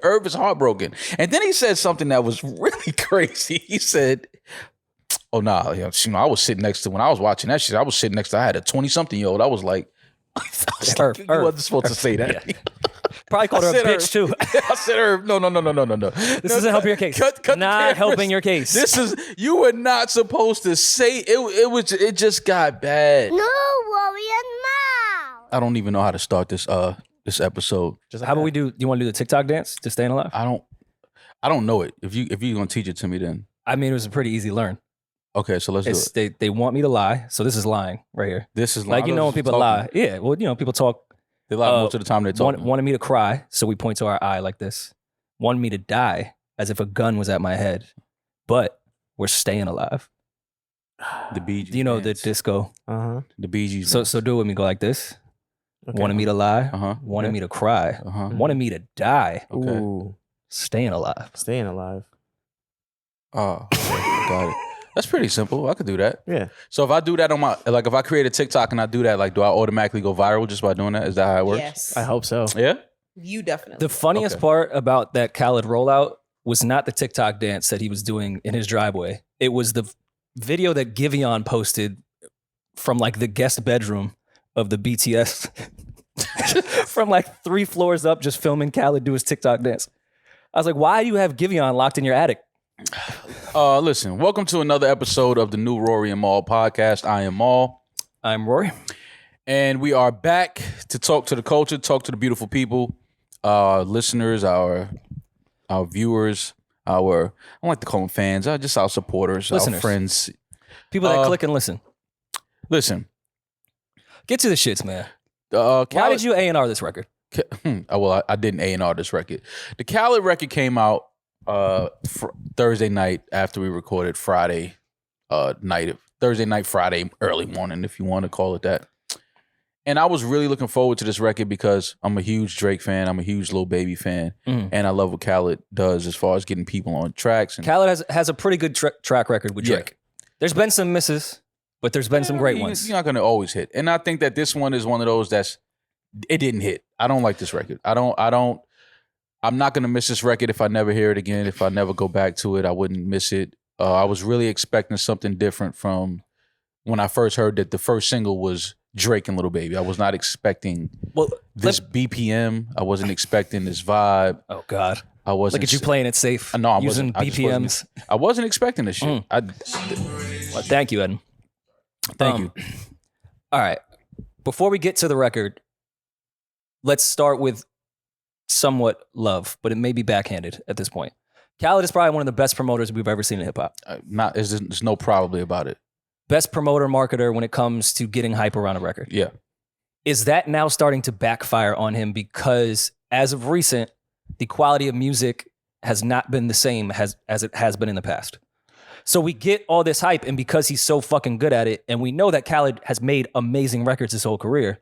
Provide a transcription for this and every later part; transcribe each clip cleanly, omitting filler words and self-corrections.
Irv is heartbroken. And then he said something that was really crazy. He said, oh, nah, you know, I was sitting next to, when I was watching that shit, I was sitting next to, I had a 20-something-year-old. I was like, you wasn't supposed to say that. Yeah. Probably called her a bitch, too. I said her, no. This isn't helping your case. Cut not helping your case. This is, you were not supposed to say, it just got bad. No, Rory and Mom. I don't even know how to start this episode. How about we do you want to do the TikTok dance to Staying Alive? I don't know it. If you're gonna teach it to me, then I mean, it was a pretty easy learn. okay, so let's do it. They want me to lie, so this is lying right here. This is like, you know, when people lie. Yeah, well, you know, people talk. They lie most of the time. They talk. Wanted me to cry, so we point to our eye like this. Wanted me to die, as if a gun was at my head, but we're staying alive. The Bee Gees. You know, the disco. The Bee Gees. So do it with me. Go like this. Okay. Wanted me to lie. Wanted me to cry. Wanted me to die. Okay. Ooh. Staying alive. Staying alive. Oh, okay, got it. That's pretty simple. I could do that. Yeah. So if I do that on my, like if I create a TikTok and I do that, like do I automatically go viral just by doing that? Is that how it works? Yes. I hope so. Yeah? You definitely. The funniest part about that Khaled rollout was not the TikTok dance that he was doing in his driveway. It was the video that Giveon posted from like the guest bedroom of the BTS from like 3 floors up, just filming Khaled do his TikTok dance. I was like, why do you have Giveon locked in your attic? Listen, welcome to another episode of the new Rory and Maul podcast. I am Maul. I'm Rory. And we are back to talk to the culture, talk to the beautiful people, our listeners, our viewers, I don't like to call them fans, just our supporters, listeners, our friends. People that click and listen. Listen. Get to the shits, man. Why did you A&R this record? Well, I didn't A&R this record. The Khaled record came out Thursday night after we recorded Friday night, Friday early morning, if you want to call it that. And I was really looking forward to this record because I'm a huge Drake fan. I'm a huge Lil Baby fan. And I love what Khaled does as far as getting people on tracks. And Khaled has a pretty good track record with Drake. Yeah. There's been some misses, but there's been some great ones. You're not going to always hit. And I think that this one is one of those it didn't hit. I don't like this record. I'm not going to miss this record if I never hear it again. If I never go back to it, I wouldn't miss it. I was really expecting something different from when I first heard that the first single was Drake and Lil Baby. I was not expecting this BPM. I wasn't expecting this vibe. Oh, God. I wasn't. Look at you playing it safe. No, I using wasn't. BPMs. I wasn't expecting this shit. Well, thank you, Eddin. Thank you. All right. Before we get to the record, let's start with somewhat love, but it may be backhanded at this point. Khaled is probably one of the best promoters we've ever seen in hip hop. There's no probably about it. Best promoter, marketer when it comes to getting hype around a record. Yeah. Is that now starting to backfire on him because as of recent, the quality of music has not been the same as it has been in the past? So we get all this hype, and because he's so fucking good at it, and we know that Khaled has made amazing records his whole career,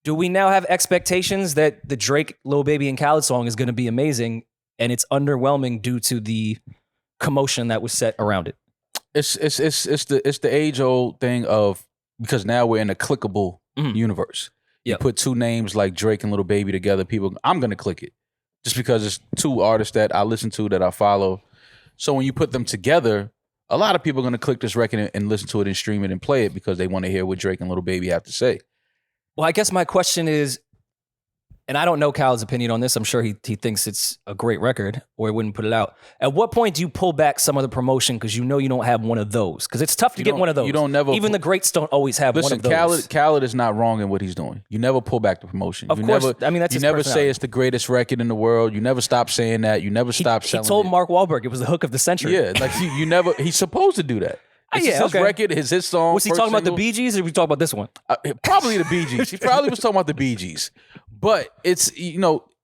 do we now have expectations that the Drake, Lil Baby, and Khaled song is going to be amazing, and it's underwhelming due to the commotion that was set around it? It's the age old thing of, because now we're in a clickable universe. You put two names like Drake and Lil Baby together, I'm going to click it just because it's two artists that I listen to, that I follow. So when you put them together, a lot of people are going to click this record and listen to it and stream it and play it because they want to hear what Drake and Lil Baby have to say. Well, I guess my question is, and I don't know Khaled's opinion on this. I'm sure he thinks it's a great record or he wouldn't put it out. At what point do you pull back some of the promotion because you know you don't have one of those? Because it's tough to get one of those. You don't never. Even the greats don't always have one of those. Khaled is not wrong in what he's doing. You never pull back the promotion. Of course. Never, I mean, that's you his never personality. say it's the greatest record in the world. You never stop saying that. You never stop selling. He told it. Mark Wahlberg it was the hook of the century. Yeah, like you never. He's supposed to do that. It's his record, his song. Was he talking about the Bee Gees or was he talking about this one? Probably the Bee Gees. He probably was talking about the Bee Gees. But it's,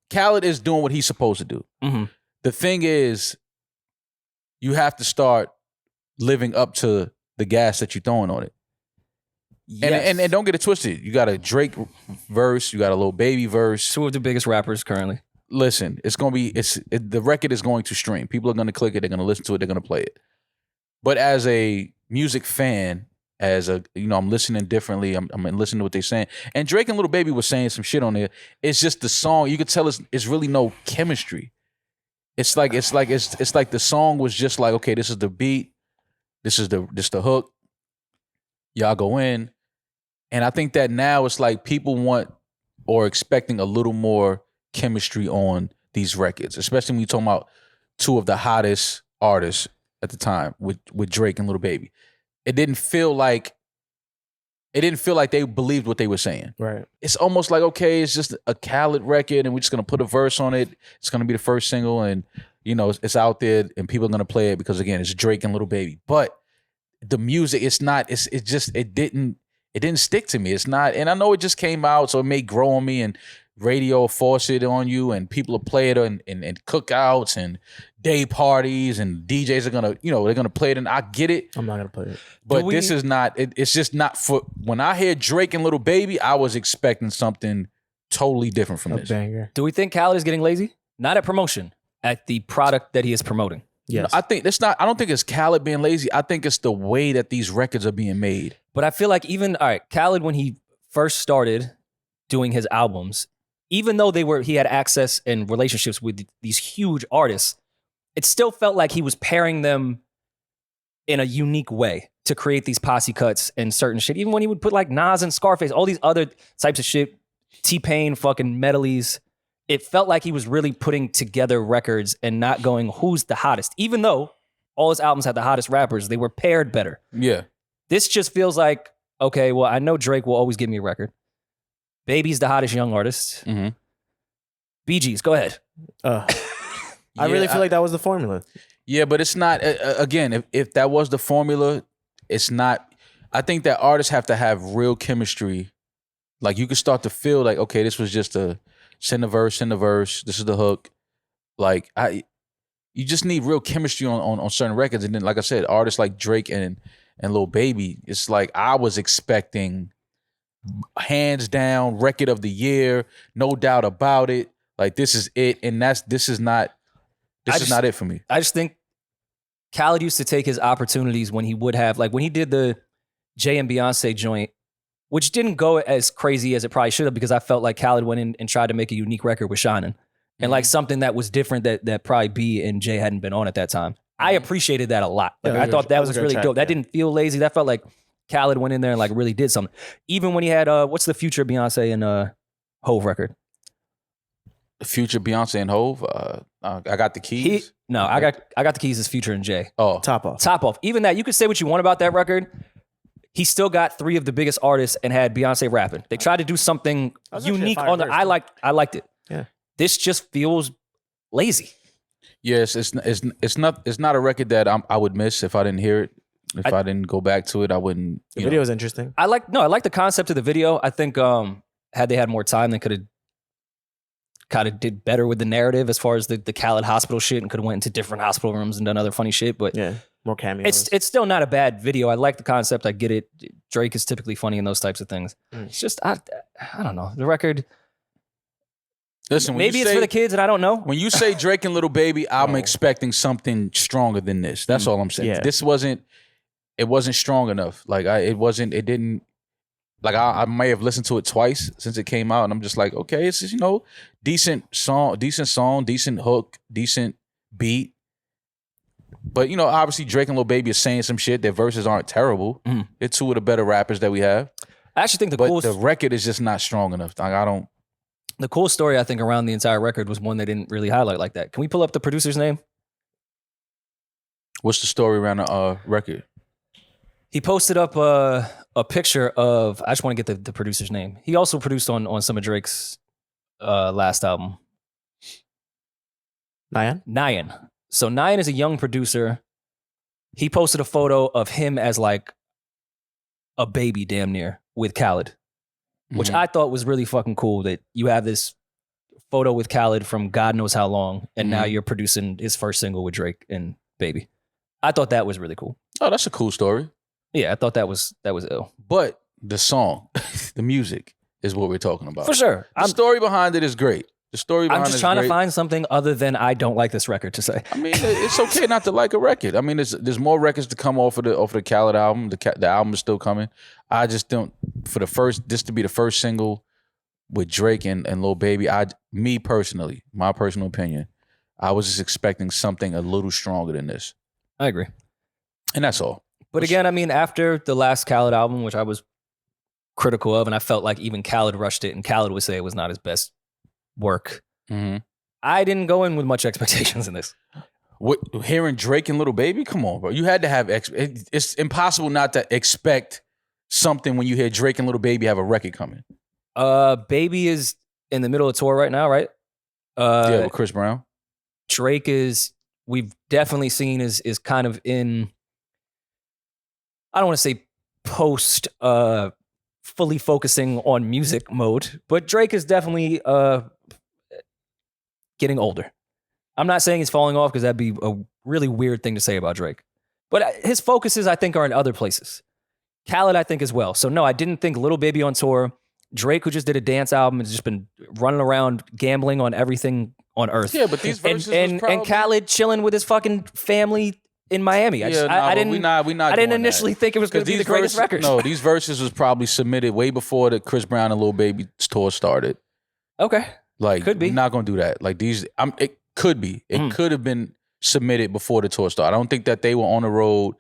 Khaled is doing what he's supposed to do. Mm-hmm. The thing is, you have to start living up to the gas that you're throwing on it. Yes. And don't get it twisted. You got a Drake verse, you got a Lil Baby verse. Two of the biggest rappers currently. Listen, the record is going to stream. People are going to click it. They're going to listen to it. They're going to play it. But as a music fan, as a, I'm listening differently. I'm listening to what they're saying. And Drake and Lil Baby was saying some shit on there. It's just the song. You could tell it's really no chemistry. It's like the song was just like, okay, this is the beat, this is the hook. Y'all go in. And I think that now it's like people want or expecting a little more chemistry on these records, especially when you're talking about two of the hottest artists at the time with Drake and Lil Baby. It didn't feel like they believed what they were saying. Right. It's almost like, okay, it's just a Khaled record and we're just gonna put a verse on it. It's gonna be the first single and it's out there and people are gonna play it because again, it's Drake and Lil Baby. But the music, it didn't stick to me. It's not, and I know it just came out, so it may grow on me and radio force it on you and people will play it in cookouts and day parties and DJs are gonna, they're gonna play it and I get it. I'm not gonna play it. But this is not, it's just not for, when I hear Drake and Lil Baby, I was expecting something totally different from this. Banger. Do we think Khaled is getting lazy? Not at promotion, at the product that he is promoting. Yes. I don't think it's Khaled being lazy. I think it's the way that these records are being made. But I feel like Khaled, when he first started doing his albums, even though he had access and relationships with these huge artists, it still felt like he was pairing them in a unique way to create these posse cuts and certain shit. Even when he would put like Nas and Scarface, all these other types of shit, T-Pain fucking medleys, it felt like he was really putting together records and not going, who's the hottest? Even though all his albums had the hottest rappers, they were paired better. Yeah. This just feels like, okay, well, I know Drake will always give me a record. Baby's the hottest young artist. Mm-hmm. BGs, go ahead. I really feel like that was the formula. Yeah, but it's not, again, if that was the formula, it's not. I think that artists have to have real chemistry. Like you could start to feel like, okay, this was just send the verse, this is the hook. Like you just need real chemistry on certain records. And then, like I said, artists like Drake and Lil Baby, it's like I was expecting hands down record of the year, no doubt about it. Like this is it, and this is not it for me. I just think Khaled used to take his opportunities when he would have, like when he did the Jay and Beyonce joint, which didn't go as crazy as it probably should have because I felt like Khaled went in and tried to make a unique record with Shining. And like something that was different that probably B and Jay hadn't been on at that time. I appreciated that a lot. Like I thought that was really dope. That didn't feel lazy. That felt like Khaled went in there and like really did something. Even when he had what's the Future Beyonce and Hove record? Future Beyonce and Hove. I got the keys. I got the keys as Future and Jay. Oh, Top off. Top off. Even that, you could say what you want about that record. He still got three of the biggest artists and had Beyonce rapping. They tried to do something unique on there. I liked it. Yeah. This just feels lazy. Yes, it's not a record that I would miss if I didn't hear it. If I didn't go back to it, I wouldn't. The video is interesting. I like the concept of the video. I think had they had more time, they could have kind of did better with the narrative as far as the Khaled hospital shit and could have went into different hospital rooms and done other funny shit. But yeah, more cameos. It's still not a bad video. I like the concept. I get it. Drake is typically funny in those types of things. It's just I don't know. The record. Listen, maybe it's for the kids and I don't know. When you say Drake and Lil Baby, I'm expecting something stronger than this. That's all I'm saying. Yeah. This wasn't strong enough. Like it didn't. Like I may have listened to it twice since it came out, and I'm just like, okay, it's just, decent song, decent hook, decent beat. But obviously Drake and Lil Baby are saying some shit. Their verses aren't terrible. They're two of the better rappers that we have. I actually think the record is just not strong enough. Like I don't. The cool story I think around the entire record was one they didn't really highlight like that. Can we pull up the producer's name? What's the story around the record? He posted up a picture of, I just want to get the producer's name. He also produced on some of Drake's last album. Nyan. So Nyan is a young producer. He posted a photo of him as like a baby damn near with Khaled, which I thought was really fucking cool that you have this photo with Khaled from God knows how long, and now you're producing his first single with Drake and Baby. I thought that was really cool. Oh, that's a cool story. Yeah, I thought that was ill. But the song, the music is what we're talking about. For sure. The story behind it is great. The story behind I'm it just is trying great. to find something other than I don't like this record to say. I mean, it's okay not to like a record. I mean, there's more records to come off of the Khaled album. The album is still coming. I just don't this to be the first single with Drake and Lil Baby. Me personally, my personal opinion, I was just expecting something a little stronger than this, I agree. and that's all. But again, I mean, after the last Khaled album, which I was critical of, and I felt like even Khaled rushed it, and Khaled would say it was not his best work. Mm-hmm. I didn't go in with much expectations in this. What, hearing Drake and Lil Baby? Come on, bro. You had to have it's impossible not to expect something when you hear Drake and Lil Baby have a record coming. Baby is in the middle of tour right now, right? Yeah, with Chris Brown. Drake we've definitely seen is kind of in, I don't want to say post fully focusing on music mode, but Drake is definitely getting older. I'm not saying he's falling off because that'd be a really weird thing to say about Drake. But his focuses, I think, are in other places. Khaled, I think, as well. So no, I didn't think Lil Baby on tour. Drake, who just did a dance album, has just been running around gambling on everything on earth. Yeah, but these verses and Khaled chilling with his fucking family in Miami. I didn't initially think it was going to be the greatest record. No, these verses was probably submitted way before the Chris Brown and Lil Baby tour started. Okay. Like, could be. We're not going to do that. Like it could be. It could have been submitted before the tour started. I don't think that they were on the road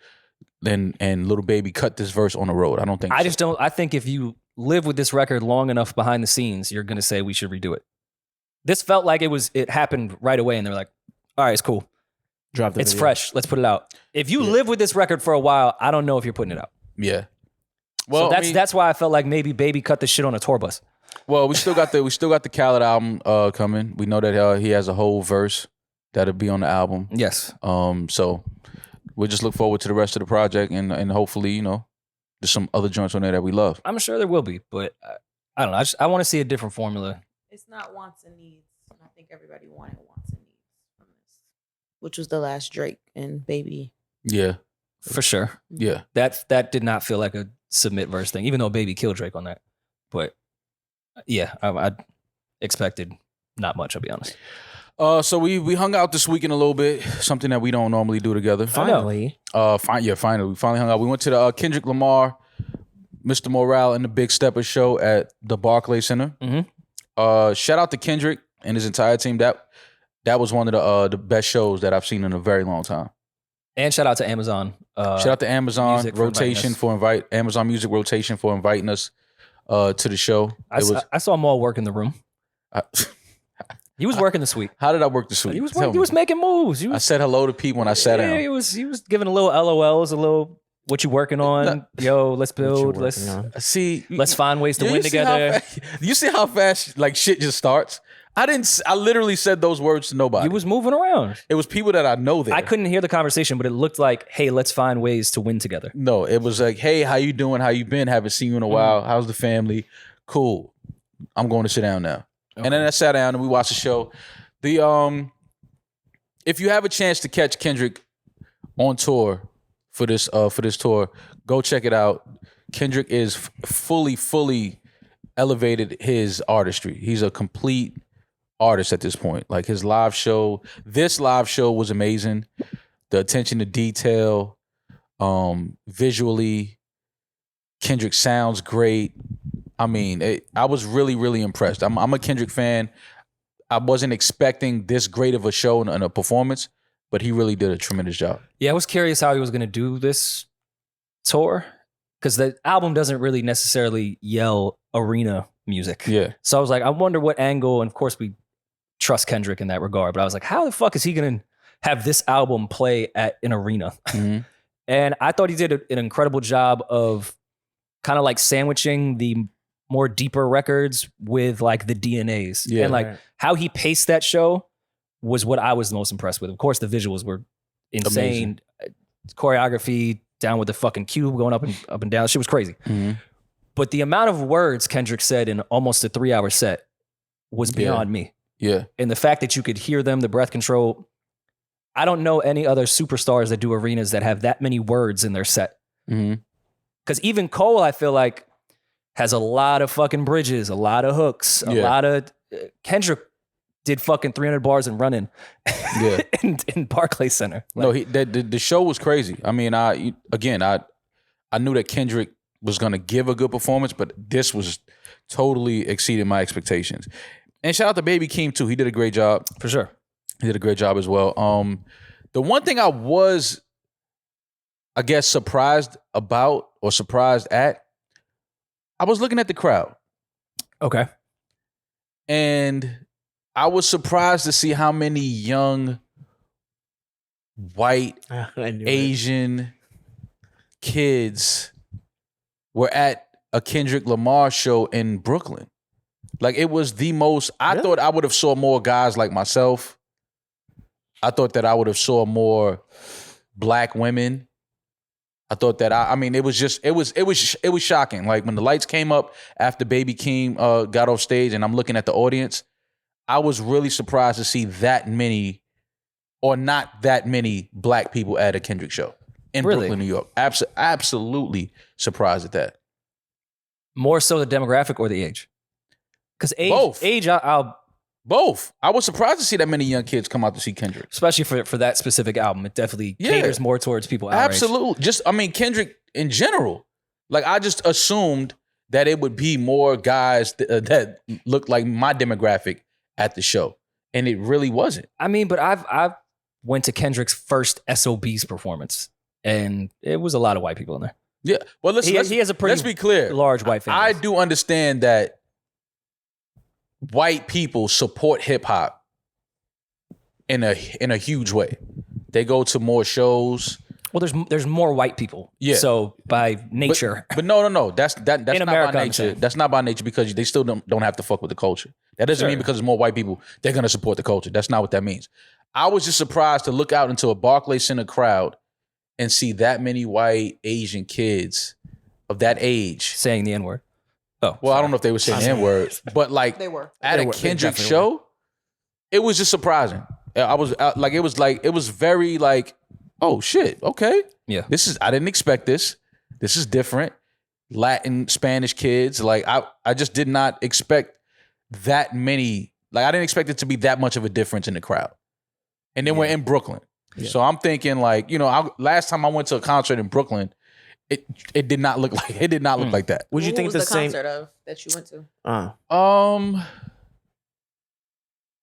and Lil Baby cut this verse on the road. I don't think I think if you live with this record long enough behind the scenes, you're going to say we should redo it. This felt like it happened right away and they're like, all right, it's cool. It's fresh. Let's put it out. If you live with this record for a while, I don't know if you're putting it out. Yeah. Well, so that's why I felt like maybe Baby cut the shit on a tour bus. Well, we still got the Khaled album coming. We know that he has a whole verse that'll be on the album. Yes. So we'll just look forward to the rest of the project and hopefully, there's some other joints on there that we love. I'm sure there will be, but I don't know. I want to see a different formula. It's not wants and needs. I think everybody wanted wants and needs from this, which was the last Drake and Baby. Yeah. For sure. Yeah. That did not feel like a submit verse thing, even though Baby killed Drake on that. But yeah, I expected not much, I'll be honest. So we hung out this weekend a little bit, something that we don't normally do together. Finally. Finally. We finally hung out. We went to the Kendrick Lamar, Mr. Morale, and the Big Stepper show at the Barclays Center. Mm-hmm. Shout out to Kendrick and his entire team. That was one of the best shows that I've seen in a very long time. And shout out to Amazon. Shout out to Amazon Music Amazon Music Rotation for inviting us to the show. I saw Maul work in the room. He was working the suite. How did I work the suite? He was making moves. I said hello to people when I sat down. He was giving a little LOLs, a little what you working on? Yo, let's build. Let's find ways to win together. You see how fast like shit just starts? I literally said those words to nobody. You was moving around. It was people that I know there. I couldn't hear the conversation, but it looked like, hey, let's find ways to win together. No, it was like, hey, how you doing? How you been? Haven't seen you in a while. How's the family? Cool. I'm going to sit down now. Okay. And then I sat down and we watched the show. If you have a chance to catch Kendrick on tour for this tour, go check it out. Kendrick is fully elevated his artistry. He's a complete artist at this point. Like this live show was amazing. The attention to detail, visually, Kendrick sounds great. I mean, I was really, really impressed. I'm a Kendrick fan. I wasn't expecting this great of a show and a performance, but he really did a tremendous job. Yeah, I was curious how he was going to do this tour because the album doesn't really necessarily yell arena music. Yeah. So I was like, I wonder what angle, and of course we trust Kendrick in that regard, but I was like, how the fuck is he going to have this album play at an arena? Mm-hmm. And I thought he did an incredible job of kind of like sandwiching the more deeper records with like the DNAs. Yeah. And like how he paced that show was what I was most impressed with. Of course, the visuals were insane. Amazing. Choreography down with the fucking cube going up and down. Shit was crazy. Mm-hmm. But the amount of words Kendrick said in almost a 3-hour set was beyond me. Yeah. And the fact that you could hear them, the breath control. I don't know any other superstars that do arenas that have that many words in their set. Mm-hmm. Because even Cole, I feel like, has a lot of fucking bridges, a lot of hooks, a lot of... Kendrick did fucking 300 bars and running Yeah. in Barclays Center. No, the show was crazy. I mean, I knew that Kendrick was gonna give a good performance, but this was totally exceeded my expectations. And shout out to Baby Keem too. He did a great job. For sure. He did a great job as well. The one thing I was, I guess, surprised about or surprised at, I was looking at the crowd. Okay. And I was surprised to see how many young, white, I knew it. Asian kids were at a Kendrick Lamar show in Brooklyn. Like, it was the most, I Really? thought I would have saw more guys like myself. I thought that I would have saw more black women. I thought that I mean, it was shocking. Like, when the lights came up after Baby Keem got off stage and I'm looking at the audience, I was really surprised to see that many or not that many black people at a Kendrick show in Really? Brooklyn, New York. Absolutely surprised at that. More so the demographic or the age? Because Both. I'll Both. I was surprised to see that many young kids come out to see Kendrick. especially for that specific album, it definitely Yeah. caters more towards people our age. Absolutely. Kendrick in general. Like, I just assumed that it would be more guys that looked like my demographic at the show. And it really wasn't. I mean, but I've went to Kendrick's first SOBs performance, and it was a lot of white people in there. Yeah. Well, listen, He has a pretty let's be clear. large white fan I base. do understand that white people support hip hop in a huge way. They go to more shows. Well, there's more white people. Yeah. So by nature, But no. That's In not America, by I'm nature. saying. That's not by nature because they still don't have to fuck with the culture. That doesn't Sure. mean because there's more white people, they're gonna support the culture. That's not what that means. I was just surprised to look out into a Barclays Center crowd and see that many white Asian kids of that age. saying the N word. Oh, Well, I don't know if they were saying the N-word, but like They were. at They a were. They Kendrick definitely show, it was just surprising. It was very like, oh shit, okay. Yeah. I didn't expect this. This is different. Latin, Spanish kids. Like, I just did not expect that many. Like, I didn't expect it to be that much of a difference in the crowd. And then we're in Brooklyn. Yeah. So I'm thinking like, last time I went to a concert in Brooklyn, it did not look like like that. Would you Who think was the the same? concert of that you went to?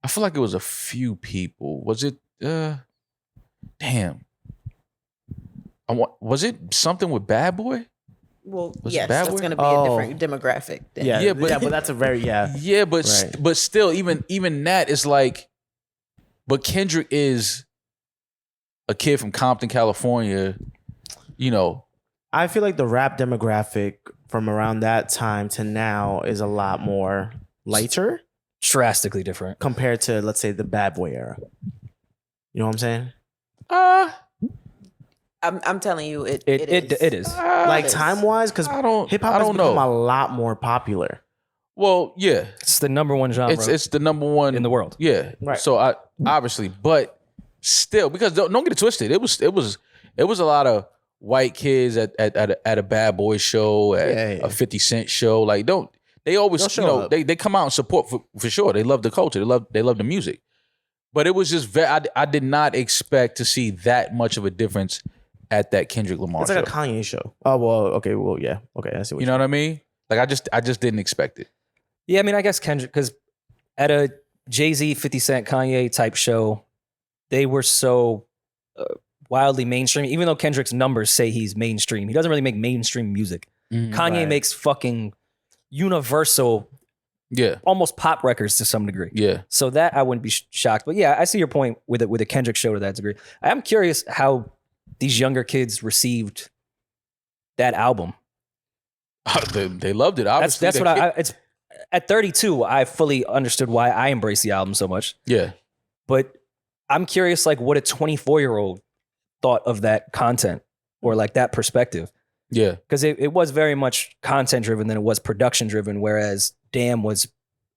I feel like it was a few people. Was it? Damn. Was it something with Bad Boy? Well, Was it yes, Bad that's Boy? going to be Oh. a different demographic. Then. Yeah, but- but that's a very Yeah, but Right. but still, even that is like. But Kendrick is a kid from Compton, California. I feel like the rap demographic from around that time to now is a lot more lighter drastically different. compared to, let's say, the Bad Boy era. You know what I'm saying? I'm telling you, it It is. Like is. time wise, because I don't. hip hop I has don't become know. a lot more popular. Well, yeah, It's the number one genre it's the number one in the world. Yeah, Right. So I obviously, but still, because don't get it twisted. It was a lot of white kids at a Bad Boy show, at Yeah. a 50 Cent show. Like, they always They'll show up. they come out and support for sure. They love the culture. They love the music. But it was just I did not expect to see that much of a difference at that Kendrick Lamar It's show. like a Kanye show. Oh well, okay, well, yeah, okay, I see what You know what I mean? Like, I just didn't expect it. Yeah, I mean, I guess Kendrick, because at a Jay-Z, 50 Cent, Kanye type show, they were so wildly mainstream. Even though Kendrick's numbers say he's mainstream, he doesn't really make mainstream music. Kanye Right. makes fucking universal, Yeah, almost pop records to some degree. yeah. So that I wouldn't be shocked. But yeah, I see your point with it, with a Kendrick show to that degree. I'm curious how these younger kids received that album. They loved it. That's Obviously, what it's at 32. I fully understood why I embraced the album so much. Yeah, But I'm curious, like, what a 24-year-old thought of that content or like that perspective. yeah. Because it was very much content driven than it was production driven, whereas Damn was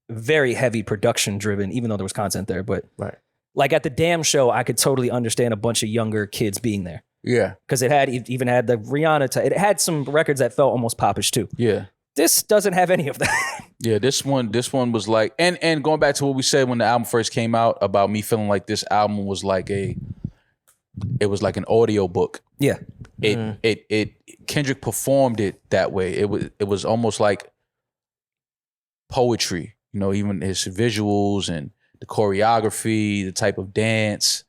very heavy production driven, even though there was content there. But Right. like at the Damn show, I could totally understand a bunch of younger kids being there Yeah, because it even had the Rihanna. It had some records that felt almost popish too. yeah. This doesn't have any of that. Yeah, this one was like, and going back to what we said when the album first came out about me feeling like this album was like it was like an audio book. Yeah. It Kendrick performed it that way. It was almost like poetry, you know, even his visuals and the choreography, the type of dance.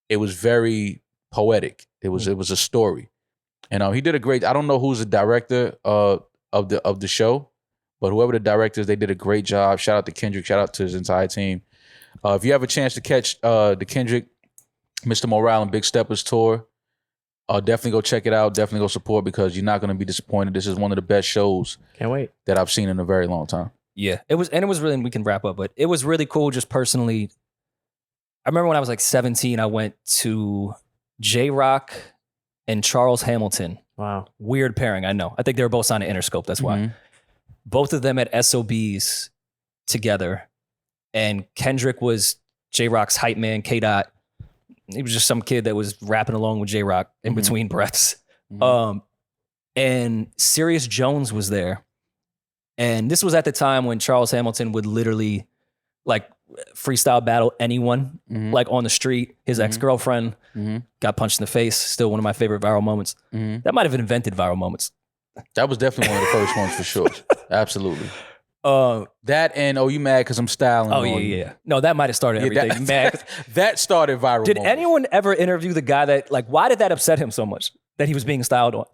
It was very poetic. It was a story. And he did a great, I don't know who's the director of the show, but whoever the director is, they did a great job. Shout out to Kendrick, shout out to his entire team. If you have a chance to catch the Kendrick, Mr. Morale and Big Steppers tour, definitely go check it out. Definitely go support because you're not going to be disappointed. This is one of the best shows Can't wait. that I've seen in a very long time. Yeah. It was really, and we can wrap up, but it was really cool just personally. I remember when I was like 17, I went to J-Rock and Charles Hamilton. Wow. Weird pairing, I know. I think they were both signed to Interscope, that's why. Mhm. Both of them at SOBs together. And Kendrick was J-Rock's hype man, K-Dot. He was just some kid that was rapping along with J-Rock in between breaths. And Sirius Jones was there. And this was at the time when Charles Hamilton would literally like freestyle battle anyone, like on the street. His ex-girlfriend got punched in the face. Still one of my favorite viral moments. That might have invented viral moments. That was definitely one of the first ones for sure. Absolutely. That and you mad because I'm styling? Oh yeah. No, that might have started everything. That started viral. Did moments. anyone ever interview the guy that like? Why did that upset him so much that he was being styled on?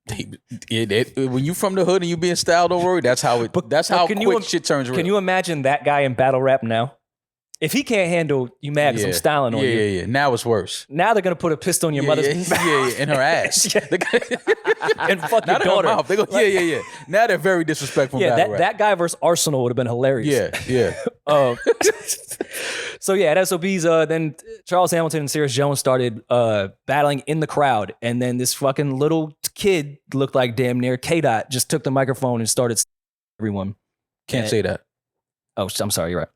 When you from the hood and you being styled on, Rory, that's how it. That's how quick shit turns real. Can you imagine that guy in battle rap now? If he can't handle you mad because I'm styling on you. Yeah. Now it's worse. Now they're gonna put a pistol in your mother's in her ass. and fuck your Not in her daughter. mouth. They go, yeah. Now they're very disrespectful. Yeah, that guy versus Arsenal would have been hilarious. Yeah. So yeah, at SOBs, then Charles Hamilton and Sirius Jones started battling in the crowd, and then this fucking little kid looked like damn near K-Dot just took the microphone and started everyone. Can't say that. Oh, I'm sorry, you're right.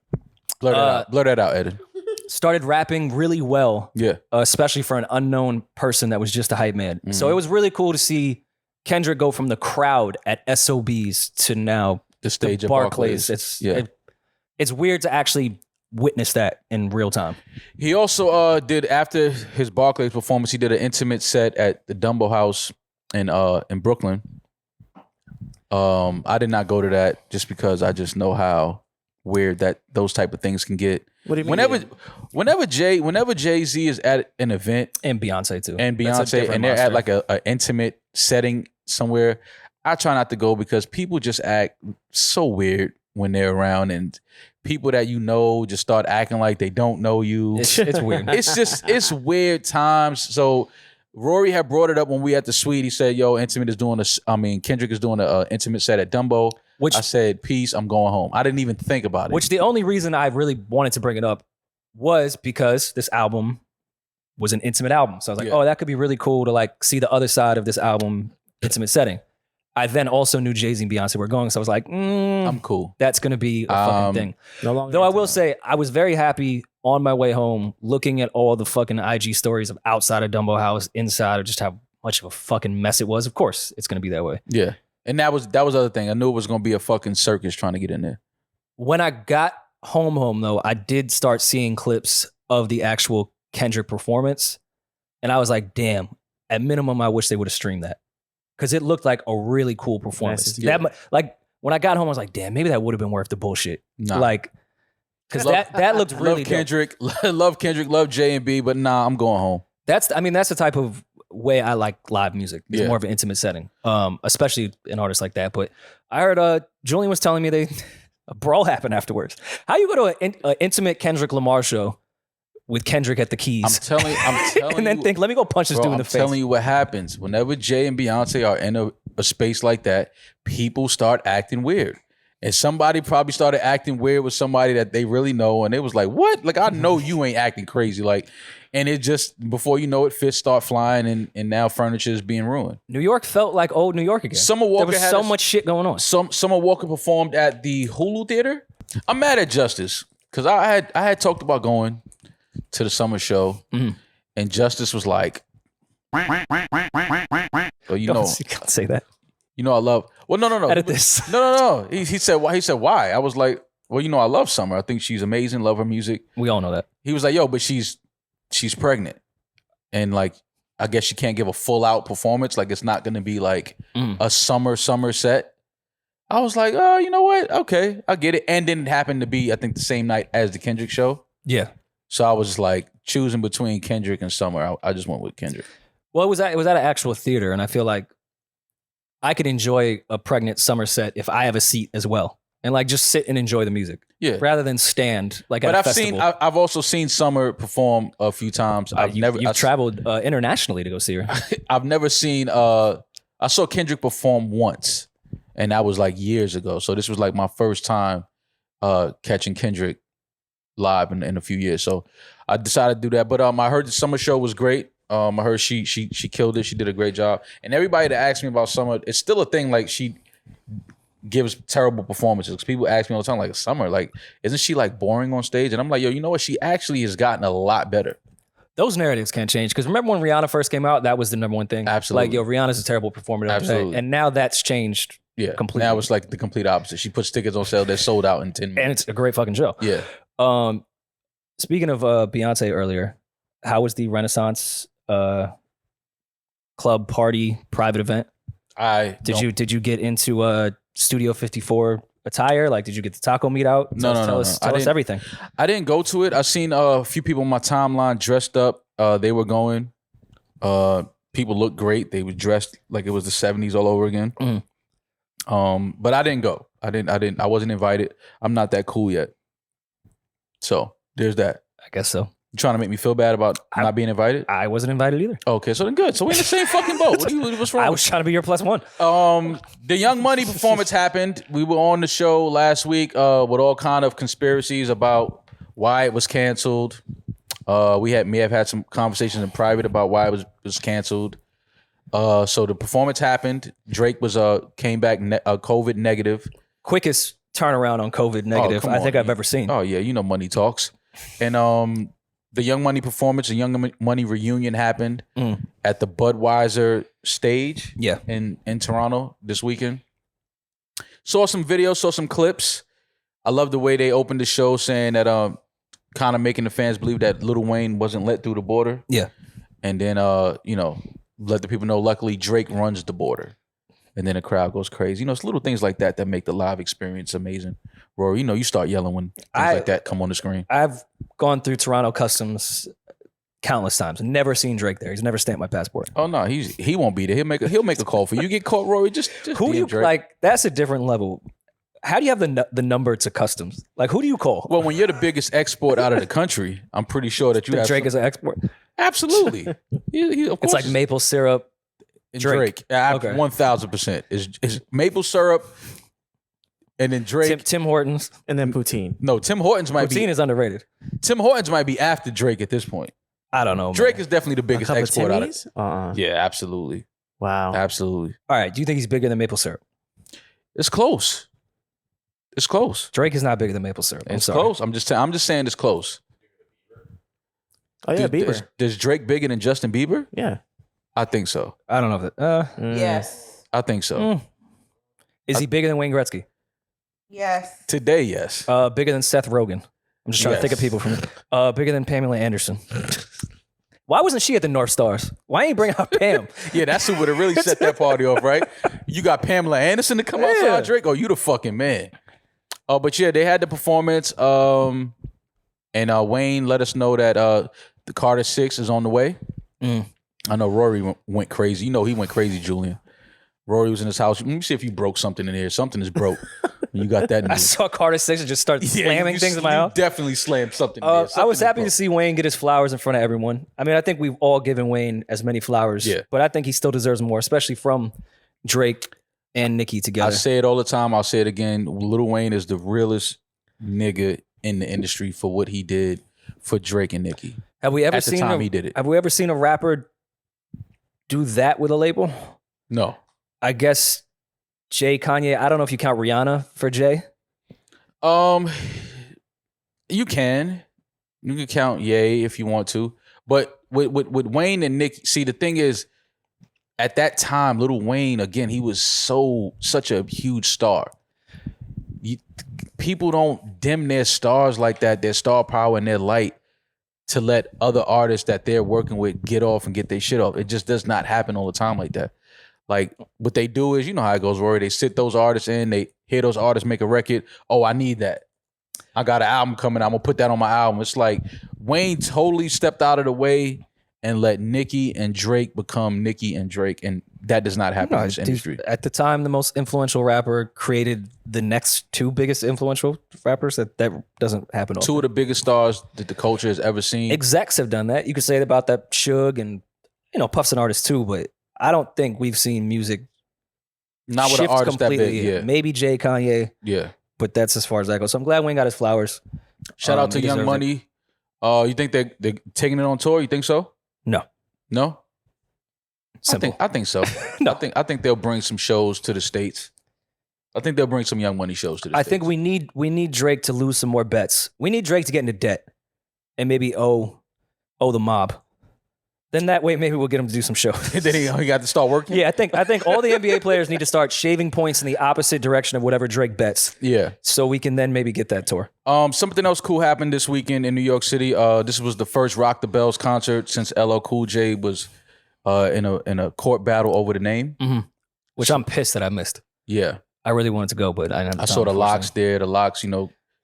Blur that out. Blur that out, Eddin. Started rapping really well. Yeah. Especially for an unknown person that was just a hype man. So it was really cool to see Kendrick go from the crowd at SOBs to now The stage the at Barclays. Barclays. It's weird to actually witness that in real time. He also did, after his Barclays performance, he did an intimate set at the Dumbo House in Brooklyn. I did not go to that just because I just know how weird that those type of things can get. What do you mean? Whenever Jay-Z is at an event, And Beyonce too. and That's a Beyonce, different and they're at monster. like a intimate setting somewhere, I try not to go because people just act so weird when they're around, and people that you know just start acting like they don't know you. It's weird. It's weird times. So Rory had brought it up when we at the suite. He said, "Yo, Kendrick is doing an intimate set at Dumbo." Which I said, "Peace, I'm going home." I didn't even think about it. Which the only reason I really wanted to bring it up was because this album was an intimate album. So I was like, Yeah. oh, that could be really cool to like see the other side of this album, intimate setting. I then also knew Jay-Z and Beyonce were going. So I was like, I'm cool. that's going to be a fucking thing. No longer. Though I will say, I was very happy on my way home looking at all the fucking IG stories of outside of Dumbo House, inside, or just how much of a fucking mess it was. Of course, it's going to be that way. Yeah. And that was the other thing. I knew it was going to be a fucking circus trying to get in there. When I got home though, I did start seeing clips of the actual Kendrick performance. And I was like, damn, at minimum, I wish they would have streamed that. Because it looked like a really cool performance. Yeah. Like when I got home, I was like, damn, maybe that would have been worth the bullshit. Nah. Like, because that looked really love Kendrick, love Kendrick, love J&B, but nah, I'm going home. That's the type of way I like live music. It's Yeah. more of an intimate setting, especially an artist like that. But I heard Julian was telling me a brawl happened afterwards. How you go to an intimate Kendrick Lamar show with Kendrick at the keys? I'm telling and then you, think, let me go punch this bro, dude in I'm the face. telling you what happens. Whenever Jay and Beyonce are in a space like that, people start acting weird. And somebody probably started acting weird with somebody that they really know. And it was like, what? Like, I know you ain't acting crazy. Like, and it just, before you know it, fists start flying and now furniture is being ruined. New York felt like old New York again. Summer Walker there was had so a- much shit going on. Summer Walker performed at the Hulu Theater. I'm mad at Justice because I had talked about going to the summer show, and Justice was like, "Oh, you know, Can't say that. I love." Well, no. Edit this. No. He said why? He said why? I was like, well, I love Summer. I think she's amazing. Love her music. We all know that. He was like, yo, but she's pregnant, and like, I guess she can't give a full out performance. Like, it's not going to be like a summer set. I was like, oh, you know what? Okay, I get it. And then it happened to be, I think, the same night as the Kendrick show. Yeah. So I was like choosing between Kendrick and Summer. I just went with Kendrick. Well, it was at an actual theater, and I feel like I could enjoy a pregnant Summer set if I have a seat as well, and like just sit and enjoy the music. Yeah. Rather than stand like at a festival. I've also seen Summer perform a few times. You've traveled internationally to go see her. I've never seen. I saw Kendrick perform once, and that was like years ago. So this was like my first time catching Kendrick live in a few years. So I decided to do that. But I heard the Summer show was great. I heard she killed it. She did a great job. And everybody that asked me about Summer, it's still a thing. Like, she gives terrible performances. Because people ask me all the time, like, Summer, like, isn't she like boring on stage? And I'm like, yo, you know what? She actually has gotten a lot better. Those narratives can't change. Because remember when Rihanna first came out, that was the number one thing. Absolutely. Like, yo, Rihanna's a terrible performer. Absolutely. And now that's changed. Yeah. Completely. Now it's like the complete opposite. She puts tickets on sale. They're sold out in 10 minutes. And it's a great fucking show. Yeah. Speaking of Beyonce earlier, how was the Renaissance club party private event? Did you get into Studio 54 attire? Like, did you get the taco meat out? No. Tell us everything. I didn't go to it. I seen a few people on my timeline dressed up. They were going. People looked great. They were dressed like it was the 70s all over again. But I didn't go. I wasn't invited. I'm not that cool yet. So there's that. I guess so. You trying to make me feel bad about not being invited? I wasn't invited either. Okay, so then good. So we're in the same fucking boat. What's wrong? I was trying to be your plus one. The Young Money performance happened. We were on the show last week with all kind of conspiracies about why it was canceled. We may have had some conversations in private about why it was canceled. So the performance happened. Drake came back COVID negative. Quickest turnaround on COVID negative I think I've ever seen. Oh yeah, money talks. And the Young Money performance, the Young Money reunion happened at the Budweiser stage in Toronto this weekend. Saw some videos, saw some clips. I love the way they opened the show saying that kind of making the fans believe that Lil Wayne wasn't let through the border. Yeah. And then let the people know luckily Drake runs the border. And then the crowd goes crazy. It's little things like that that make the live experience amazing. Rory, you start yelling when things like that come on the screen. I've gone through Toronto Customs countless times. Never seen Drake there. He's never stamped my passport. Oh no, he won't be there. He'll make a call for you. You get caught, Rory. Just who do you Drake. Like? That's a different level. How do you have the number to customs? Like, who do you call? Well, when you're the biggest export out of the country, I'm pretty sure that you have Drake is an export. Absolutely. Of course. It's like maple syrup. Drake. 1000% is maple syrup, and then Drake, Tim Hortons, and then poutine. No, Tim Hortons might poutine is underrated. Tim Hortons might be after Drake at this point. I don't know. Drake is definitely the biggest export out of. Yeah, absolutely. Wow, absolutely. All right, do you think he's bigger than maple syrup? It's close. It's close. Drake is not bigger than maple syrup. It's close. I'm just saying it's close. Oh yeah, Bieber. Is Drake bigger than Justin Bieber? Yeah. I think so. I don't know if that. Yes. I think so. Is he bigger than Wayne Gretzky? Yes. Today, yes. Bigger than Seth Rogen. I'm just trying to think of people from. Bigger than Pamela Anderson. Why wasn't she at the North Stars? Why ain't bring out Pam? Yeah, that's who would have really set that party off, right? You got Pamela Anderson to come outside, Drake? Oh, you the fucking man. But yeah, they had the performance. And Wayne let us know that the Carter 6 is on the way. I know Rory went crazy. He went crazy, Julian. Rory was in his house. Let me see if you broke something in here. Something is broke. You got that. I saw Carter 6 and just started slamming things in my house. Definitely slammed something in there. I was happy to see Wayne get his flowers in front of everyone. I mean, I think we've all given Wayne as many flowers. Yeah. But I think he still deserves more, especially from Drake and Nicki together. I say it all the time. I'll say it again. Lil Wayne is the realest nigga in the industry for what he did for Drake and Nicki. Have we ever At the time he did it. Have we ever seen a rapper do that with a label? No. I guess Jay, Kanye. I don't know if you count Rihanna for Jay. You can count Ye if you want to, but with Wayne and Nicki. See, the thing is, at that time, Lil Wayne, again, he was such a huge star. People don't dim their stars like that, their star power and their light, to let other artists that they're working with get off and get their shit off. It just does not happen all the time like that. Like, what they do is, you know how it goes, Rory. They sit those artists in, they hear those artists make a record. Oh, I need that. I got an album coming. I'm going to put that on my album. It's like Wayne totally stepped out of the way and let Nicki and Drake become Nicki and Drake. And that does not happen in this industry. At the time, the most influential rapper created the next two biggest influential rappers. That doesn't happen often. Two of the biggest stars that the culture has ever seen. Execs have done that. You could say about that Suge and, Puff's an artist too, but I don't think we've seen music not with an artist that big. Yeah. Maybe Jay, Kanye. Yeah. But that's as far as that goes. So I'm glad Wayne got his flowers. Shout out to Young Money. You think they're taking it on tour? You think so? No? Simple. I think so. No. I think they'll bring some shows to the States. I think they'll bring some Young Money shows to the States. I think we need Drake to lose some more bets. We need Drake to get into debt and maybe owe the mob. Then that way maybe we'll get him to do some shows. Then he got to start working? Yeah, I think all the NBA players need to start shaving points in the opposite direction of whatever Drake bets. Yeah. So we can then maybe get that tour. Something else cool happened this weekend in New York City. This was the first Rock the Bells concert since LL Cool J was in a court battle over the name. Mm-hmm. Which I'm pissed that I missed. Yeah. I really wanted to go, but I saw the Locks there. The Locks,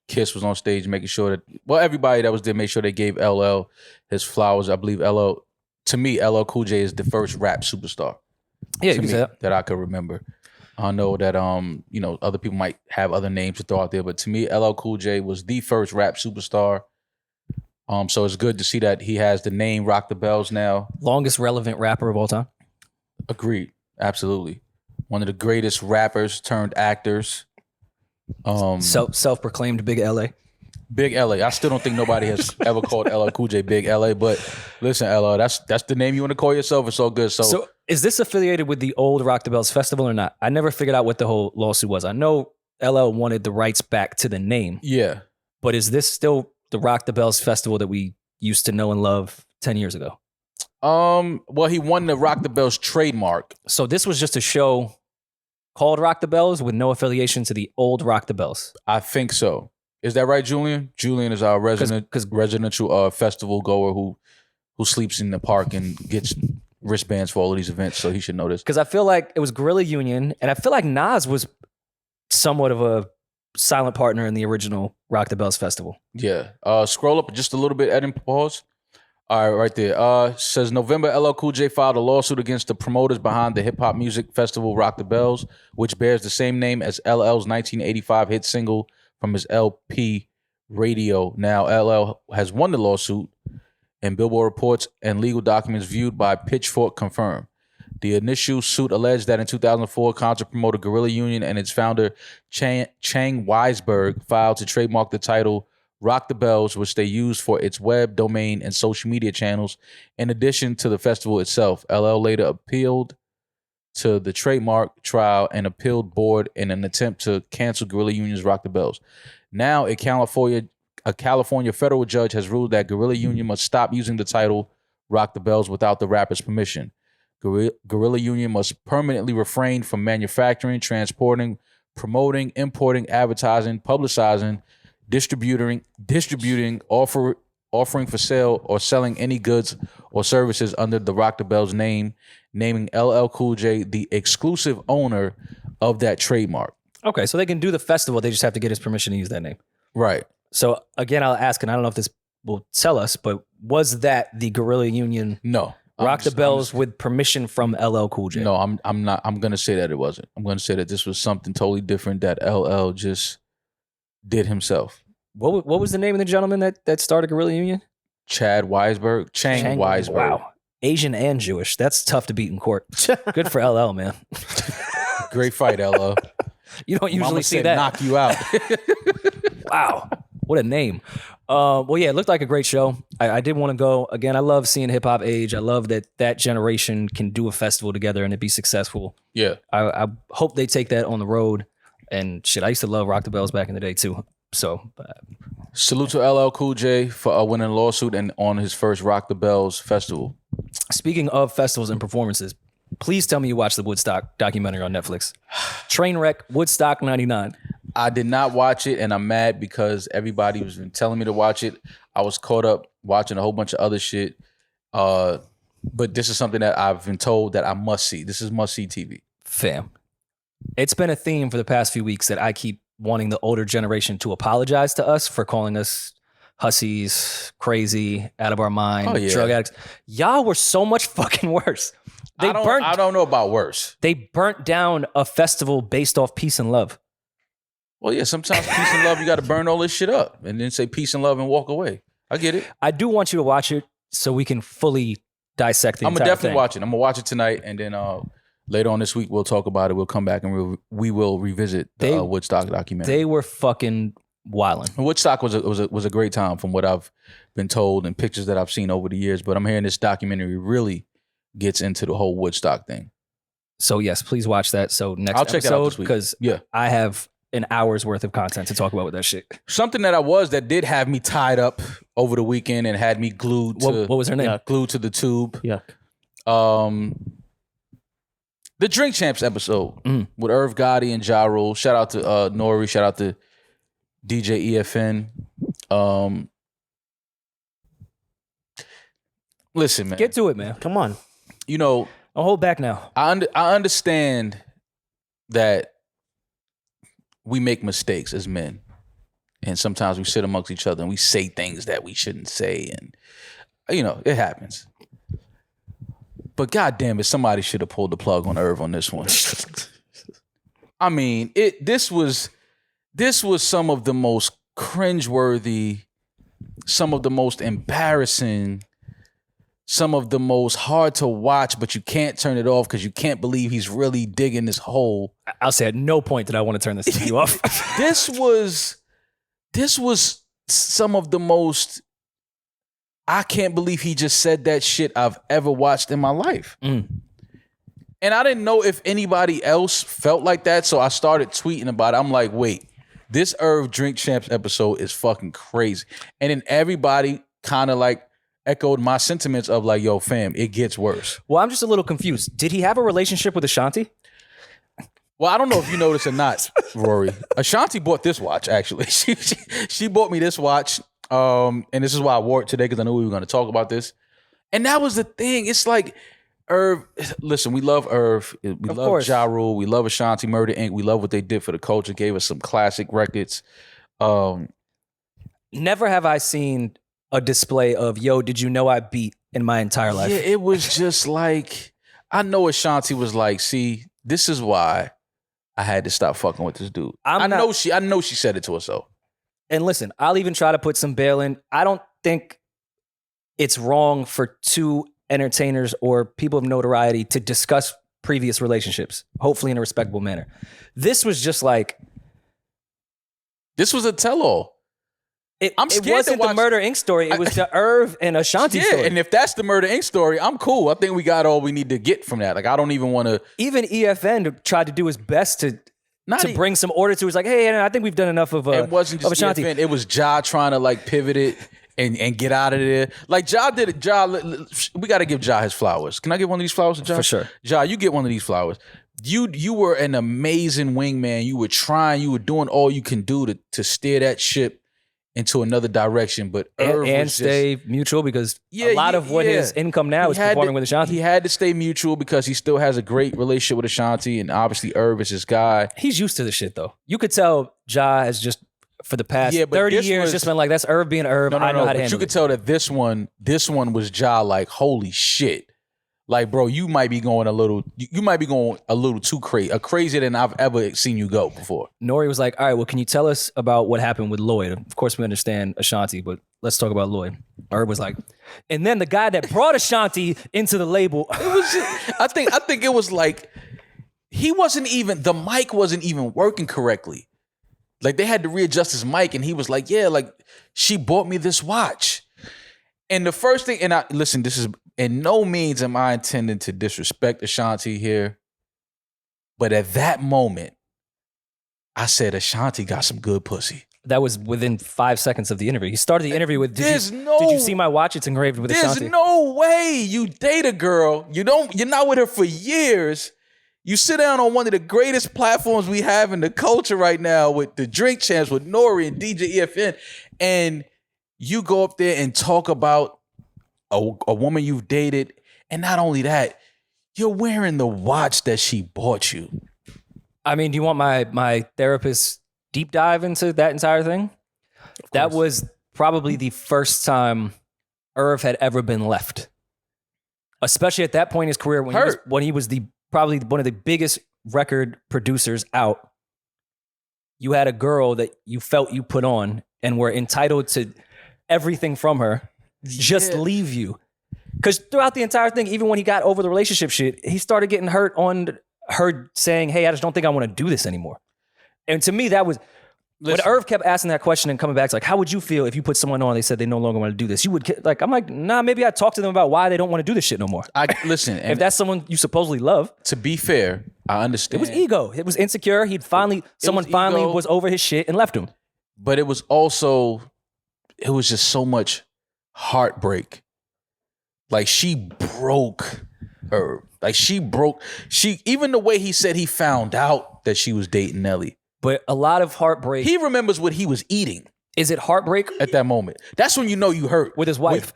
Kiss was on stage making sure that, everybody that was there made sure they gave LL his flowers. I believe to me, LL Cool J is the first rap superstar. Yeah, to me, that I could remember. I know that other people might have other names to throw out there, but to me, LL Cool J was the first rap superstar. So it's good to see that he has the name Rock the Bells now. Longest relevant rapper of all time. Agreed. Absolutely. One of the greatest rappers turned actors. Self-proclaimed Big LA. Big LA. I still don't think nobody has ever called LL Cool J Big LA, but listen, LL, that's the name you want to call yourself. It's all good. So is this affiliated with the old Rock the Bells festival or not? I never figured out what the whole lawsuit was. I know LL wanted the rights back to the name. Yeah. But is this still the Rock the Bells festival that we used to know and love 10 years ago? Well, he won the Rock the Bells trademark. So this was just a show called Rock the Bells with no affiliation to the old Rock the Bells. I think so. Is that right, Julian? Julian is our residential festival goer who sleeps in the park and gets wristbands for all of these events, so he should know this. Because I feel like it was Guerrilla Union, and I feel like Nas was somewhat of a silent partner in the original Rock the Bells festival. Yeah. Scroll up just a little bit, Eddin, pause. All right, right there. Says November, LL Cool J filed a lawsuit against the promoters behind the hip-hop music festival Rock the Bells, which bears the same name as LL's 1985 hit single from his LP Radio. Now, LL has won the lawsuit, and Billboard reports and legal documents viewed by Pitchfork confirm. The initial suit alleged that in 2004, concert promoter Guerrilla Union and its founder Chang Weisberg filed to trademark the title Rock the Bells, which they used for its web domain and social media channels, in addition to the festival itself. LL later appealed to the trademark trial and appealed board in an attempt to cancel Guerrilla Union's Rock the Bells. Now, a California federal judge has ruled that Guerrilla Union must stop using the title Rock the Bells without the rapper's permission. Guerrilla Union must permanently refrain from manufacturing, transporting, promoting, importing, advertising, publicizing, distributing, offering for sale, or selling any goods or services under the Rock the Bells name, naming LL Cool J the exclusive owner of that trademark. Okay, so they can do the festival. They just have to get his permission to use that name. Right. So again, I'll ask, and I don't know if this will tell us, but was that the Guerrilla Union? No. Rock the Bells with permission from LL Cool J? No, I'm not. I'm going to say that it wasn't. I'm going to say that this was something totally different that LL just did himself. What was the name of the gentleman that started Guerrilla Union? Chang Weisberg. Wow. Asian and Jewish. That's tough to beat in court. Good for LL, man. Great fight, LL. You don't usually Mama see said that. Knock you out. Wow. What a name. Well, yeah, it looked like a great show. I did want to go. Again, I love seeing hip hop age. I love that generation can do a festival together and it be successful. Yeah. I hope they take that on the road. And shit, I used to love Rock the Bells back in the day too. So salute to LL Cool J for winning a lawsuit and on his first Rock the Bells festival. Speaking of festivals and performances, Please tell me you watched the Woodstock documentary on Netflix. Trainwreck, Woodstock 99. I did not watch it, and I'm mad because everybody was telling me to watch it. I was caught up watching a whole bunch of other shit. But this is something that I've been told that I must see. This is must-see TV. Fam. It's been a theme for the past few weeks that I keep wanting the older generation to apologize to us for calling us hussies, crazy, out of our mind, drug addicts. Y'all were so much fucking worse. I don't know about worse. They burnt down a festival based off peace and love. Well, yeah, sometimes peace and love, you got to burn all this shit up and then say peace and love and walk away. I get it. I do want you to watch it so we can fully dissect the entire thing. I'm definitely watch it. I'm going to watch it tonight, and then later on this week, we'll talk about it. We'll come back and we will revisit the Woodstock documentary. They were fucking wildin'. Woodstock was a great time from what I've been told and pictures that I've seen over the years, but I'm hearing this documentary really gets into the whole Woodstock thing. So yes, please watch that. So next I'll check that out this week. Because I have an hour's worth of content to talk about with that shit. Something that did have me tied up over the weekend and had me glued to what was her name? Glued to the tube. Yuck. The Drink Champs episode with Irv Gotti and Ja Rule. Shout out to Rory. Shout out to DJ EFN. Listen, man. Get to it, man. Come on. You know, I'll hold back now. I understand that we make mistakes as men, and sometimes we sit amongst each other and we say things that we shouldn't say, and you know it happens. But goddamn it, somebody should have pulled the plug on Irv on this one. I mean, this was some of the most cringeworthy, some of the most embarrassing, some of the most hard to watch, but you can't turn it off because you can't believe he's really digging this hole. I'll say at no point did I want to turn this interview off. This was some of the most, I can't believe he just said that shit I've ever watched in my life. And I didn't know if anybody else felt like that, so I started tweeting about it. I'm like, wait, this Irv Drink Champs episode is fucking crazy. And then everybody kind of like echoed my sentiments of like, yo, fam, it gets worse. Well, I'm just a little confused. Did he have a relationship with Ashanti? Well, I don't know if you noticed or not, Rory. Ashanti bought this watch, actually. She bought me this watch. And this is why I wore it today, because I knew we were going to talk about this. And that was the thing. It's like, Irv, listen, we love Irv. We love Ja Rule. We love Ashanti Murder Inc. We love what they did for the culture. Gave us some classic records. Never have I seen a display of, yo, did you know I beat in my entire life? Yeah, it was just like, I know Ashanti was like, see, this is why I had to stop fucking with this dude. I know she said it to herself. And listen, I'll even try to put some bail in. I don't think it's wrong for two entertainers or people of notoriety to discuss previous relationships, hopefully in a respectable manner. This was just like, this was a tell-all. It wasn't the Murder Inc. story. It was the Irv and Ashanti story. And if that's the Murder Inc. story, I'm cool. I think we got all we need to get from that. Like, I don't even want to. Even EFN tried to do his best to bring some order to it. It's like, hey, I think we've done enough of it wasn't just Ashanti. EFN. It was Ja trying to like pivot it and get out of there. Like Ja did it. Ja, we got to give Ja his flowers. Can I give one of these flowers to Ja? For sure. Ja, you get one of these flowers. You were an amazing wingman. You were trying. You were doing all you can do to steer that ship into another direction, but Irv and was stay mutual, because a lot of what his income now is performing with Ashanti. He had to stay mutual because he still has a great relationship with Ashanti, and obviously Irv is his guy. He's used to the shit though. You could tell Ja has just for the past 30 years just been like, that's Irv being Irv. I know how to handle it. You could tell that this one was Ja like, holy shit. Like, bro, you might be going a little too crazier than I've ever seen you go before. Nori was like, all right, well, can you tell us about what happened with Lloyd? Of course, we understand Ashanti, but let's talk about Lloyd. Irv was like, and then the guy that brought Ashanti into the label. It was I think it was like, the mic wasn't even working correctly. Like, they had to readjust his mic, and he was like, yeah, like, she bought me this watch. And the first thing, and listen, this is, in no means am I intending to disrespect Ashanti here, but at that moment, I said, Ashanti got some good pussy. That was within 5 seconds of the interview. He started the interview with, did There's you see my watch? It's engraved with There's Ashanti. no way you date a girl. You're not with her for years. You sit down on one of the greatest platforms we have in the culture right now with the Drink Champs, with Rory and DJ EFN, and you go up there and talk about a woman you've dated, and not only that, you're wearing the watch that she bought you. I mean, do you want my therapist's deep dive into that entire thing? That was probably the first time Irv had ever been left, especially at that point in his career when he was probably one of the biggest record producers out. You had a girl that you felt you put on and were entitled to everything from her, just leave you. Because throughout the entire thing, even when he got over the relationship shit, he started getting hurt on her saying, hey, I just don't think I want to do this anymore. And to me, that was... When Irv kept asking that question and coming back, it's like, how would you feel if you put someone on, they said they no longer want to do this? You would, like, I'm like, nah, maybe I'd talk to them about why they don't want to do this shit no more. Listen, if that's someone you supposedly love. To be fair, I understand. It was ego. It was insecure. Someone finally was over his shit and left him. But it was also, it was just so much heartbreak. Like, she broke Irv. Like, even the way he said he found out that she was dating Nelly. But a lot of heartbreak. He remembers what he was eating. Is it heartbreak? At that moment. That's when you know you hurt. With his wife.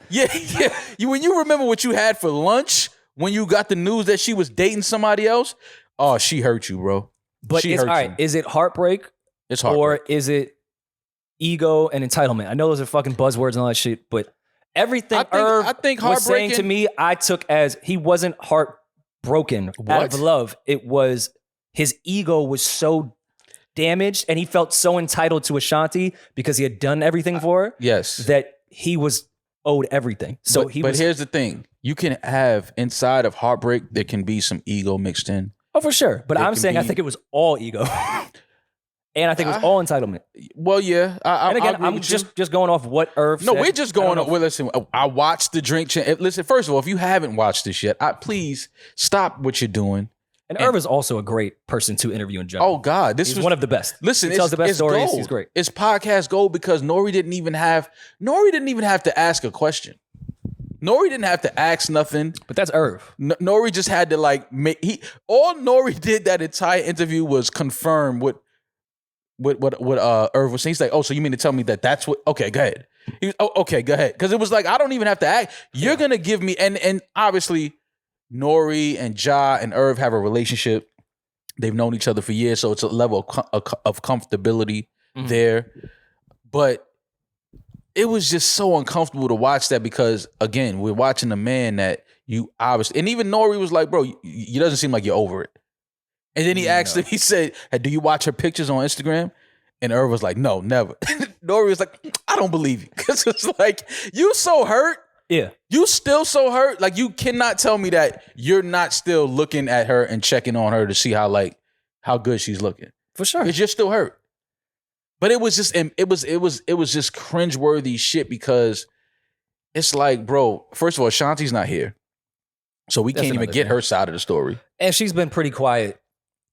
When you remember what you had for lunch, when you got the news that she was dating somebody else, oh, she hurt you, bro. But is it heartbreak? It's heartbreak. Or is it ego and entitlement? I know those are fucking buzzwords and all that shit, but everything Irv was saying to me, I took as he wasn't heartbroken out of love. It was his ego was so damaged and he felt so entitled to Ashanti because he had done everything for her. Yes. That he was owed everything. So but here's the thing. You can have inside of heartbreak, there can be some ego mixed in. Oh, for sure. But I'm saying I think it was all ego. And I think it was all entitlement. Well, yeah. And again, I'm just going off what Irv said. No, we're just going off. Well, listen, I watched the Drink Champ. Listen, first of all, if you haven't watched this yet, please stop what you're doing. And Irv is also a great person to interview in general. Oh, God. He's one of the best. Listen, he tells the best stories. Gold. He's great. It's podcast gold because Rory didn't even have to ask a question. Rory didn't have to ask nothing. But that's Irv. Rory just had to all Rory did that entire interview was confirm what Irv was saying. He's like, oh, so you mean to tell me that's what, okay, go ahead. He was, oh, okay, go ahead. Because it was like, I don't even have to ask. You're going to give me, and obviously, Rory and Ja and Irv have a relationship. They've known each other for years, so it's a level of comfortability there. But it was just so uncomfortable to watch that because, again, we're watching a man that you obviously, and even Rory was like, bro, you doesn't seem like you're over it. And then he asked him, he said, hey, do you watch her pictures on Instagram? And Irv was like, no, never. Rory was like, I don't believe you. Because it's like, you so hurt. Yeah. You still so hurt. Like, you cannot tell me that you're not still looking at her and checking on her to see how good she's looking. For sure. Because you're still hurt. But it was just cringeworthy shit because it's like, bro, first of all, Ashanti's not here. So we can't even get her side of the story. And she's been pretty quiet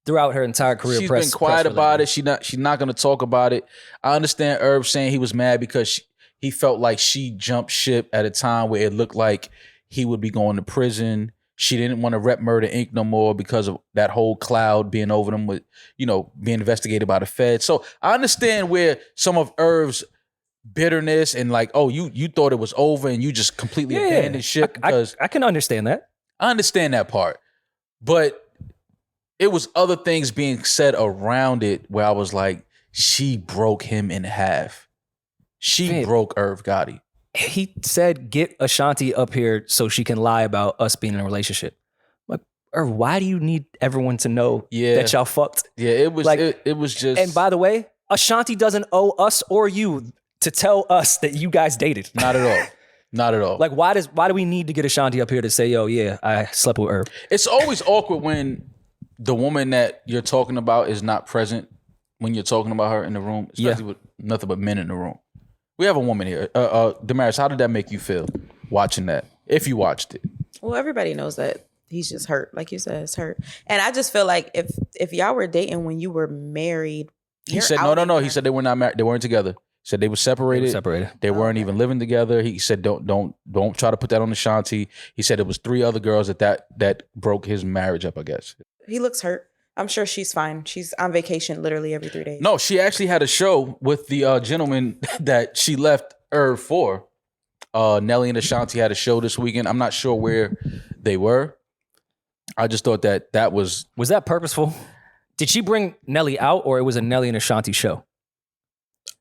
throughout her entire career. She's been quiet about it. She's not going to talk about it. I understand Irv saying he was mad because he felt like she jumped ship at a time where it looked like he would be going to prison. She didn't want to rep Murder Inc. no more because of that whole cloud being over them with, being investigated by the Fed. So I understand where some of Irv's bitterness and like, oh, you thought it was over and you just completely abandoned ship because I can understand that. I understand that part. But it was other things being said around it where I was like, she broke him in half. She broke Irv Gotti. He said, get Ashanti up here so she can lie about us being in a relationship. Like, Irv, why do you need everyone to know that y'all fucked? Yeah, it was like, it was just. And by the way, Ashanti doesn't owe us or you to tell us that you guys dated. Not at all. Not at all. Like, why do we need to get Ashanti up here to say, yo, yeah, I slept with Irv? It's always awkward when the woman that you're talking about is not present when you're talking about her in the room, especially with nothing but men in the room. We have a woman here. Demaris, how did that make you feel watching that? If you watched it. Well, everybody knows that he's just hurt. Like you said, it's hurt. And I just feel like if y'all were dating when you were married He said no. He said they were not married. They weren't together. He said they were separated. They weren't even living together. He said don't try to put that on Ashanti. He said it was 3 other girls that broke his marriage up, I guess. He looks hurt. I'm sure she's fine. She's on vacation literally every 3 days. No, she actually had a show with the gentleman that she left Irv for. Nelly and Ashanti had a show this weekend. I'm not sure where they were. I just thought that was that purposeful? Did she bring Nelly out, or it was a Nelly and Ashanti show?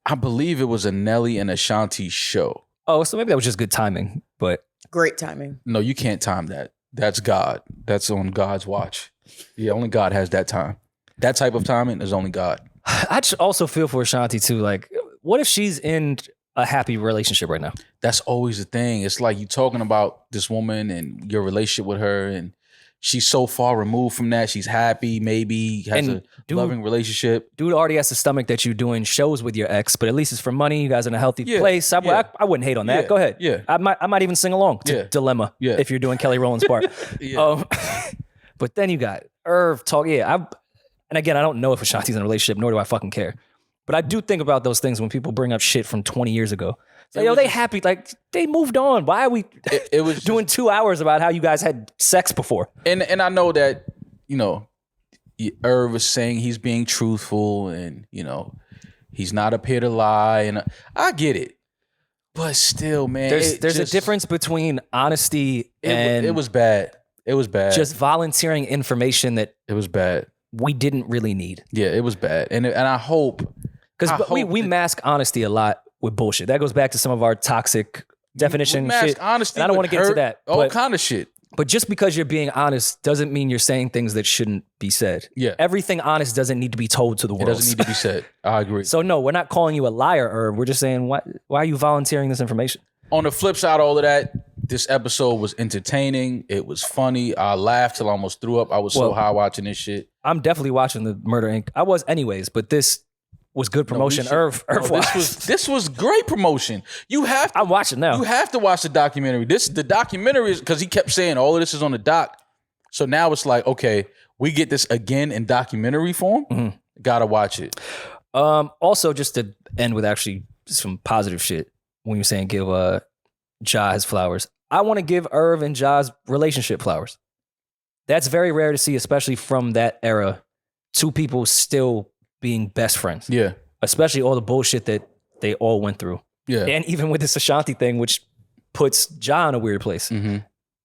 I believe it was a Nelly and Ashanti show. Oh, so maybe that was just good timing, but great timing. No, you can't time that. That's God. That's on God's watch. Yeah, only God has that time. That type of timing is only God. I just also feel for Ashanti too. Like, what if she's in a happy relationship right now? That's always the thing. It's like you talking about this woman and your relationship with her, and she's so far removed from that. She's happy, maybe has a loving relationship. Dude already has the stomach that you're doing shows with your ex, but at least it's for money. You guys are in a healthy place. I wouldn't hate on that. Go ahead. Yeah. I might even sing along to Dilemma if you're doing Kelly Rowland's part. But then you got Irv talk. And again, I don't know if Ashanti's in a relationship, nor do I fucking care. But I do think about those things when people bring up shit from 20 years ago. Like, yo, they happy. Like, they moved on. Why are we it was doing 2 hours about how you guys had sex before? And I know that, Irv was saying he's being truthful and, he's not up here to lie. And I get it. But still, man. There's a difference between honesty and... It was bad. It was bad. Just volunteering information that... It was bad. We didn't really need. Yeah, it was bad. And I hope... Because we mask honesty a lot with bullshit. That goes back to some of our toxic definition shit. Honesty, and I don't want to get into that. All kind of shit. But just because you're being honest doesn't mean you're saying things that shouldn't be said. Yeah. Everything honest doesn't need to be told to the world. It doesn't need to be said. I agree. So no, we're not calling you a liar, Irv. We're just saying, why are you volunteering this information? On the flip side of all of that, this episode was entertaining. It was funny. I laughed till I almost threw up. I was so high watching this shit. I'm definitely watching the Murder Inc. I was anyways, but this was good promotion. Irv this was great promotion. I'm watching now. You have to watch the documentary. The documentary is because he kept saying all of this is on the doc. So now it's like, okay, we get this again in documentary form. Mm-hmm. Gotta watch it. Also, just to end with actually some positive shit. When you're saying give Ja his flowers, I want to give Irv and Ja's relationship flowers. That's very rare to see, especially from that era. 2 people still being best friends. Yeah. Especially all the bullshit that they all went through. Yeah. And even with this Ashanti thing, which puts Ja in a weird place. Mm-hmm.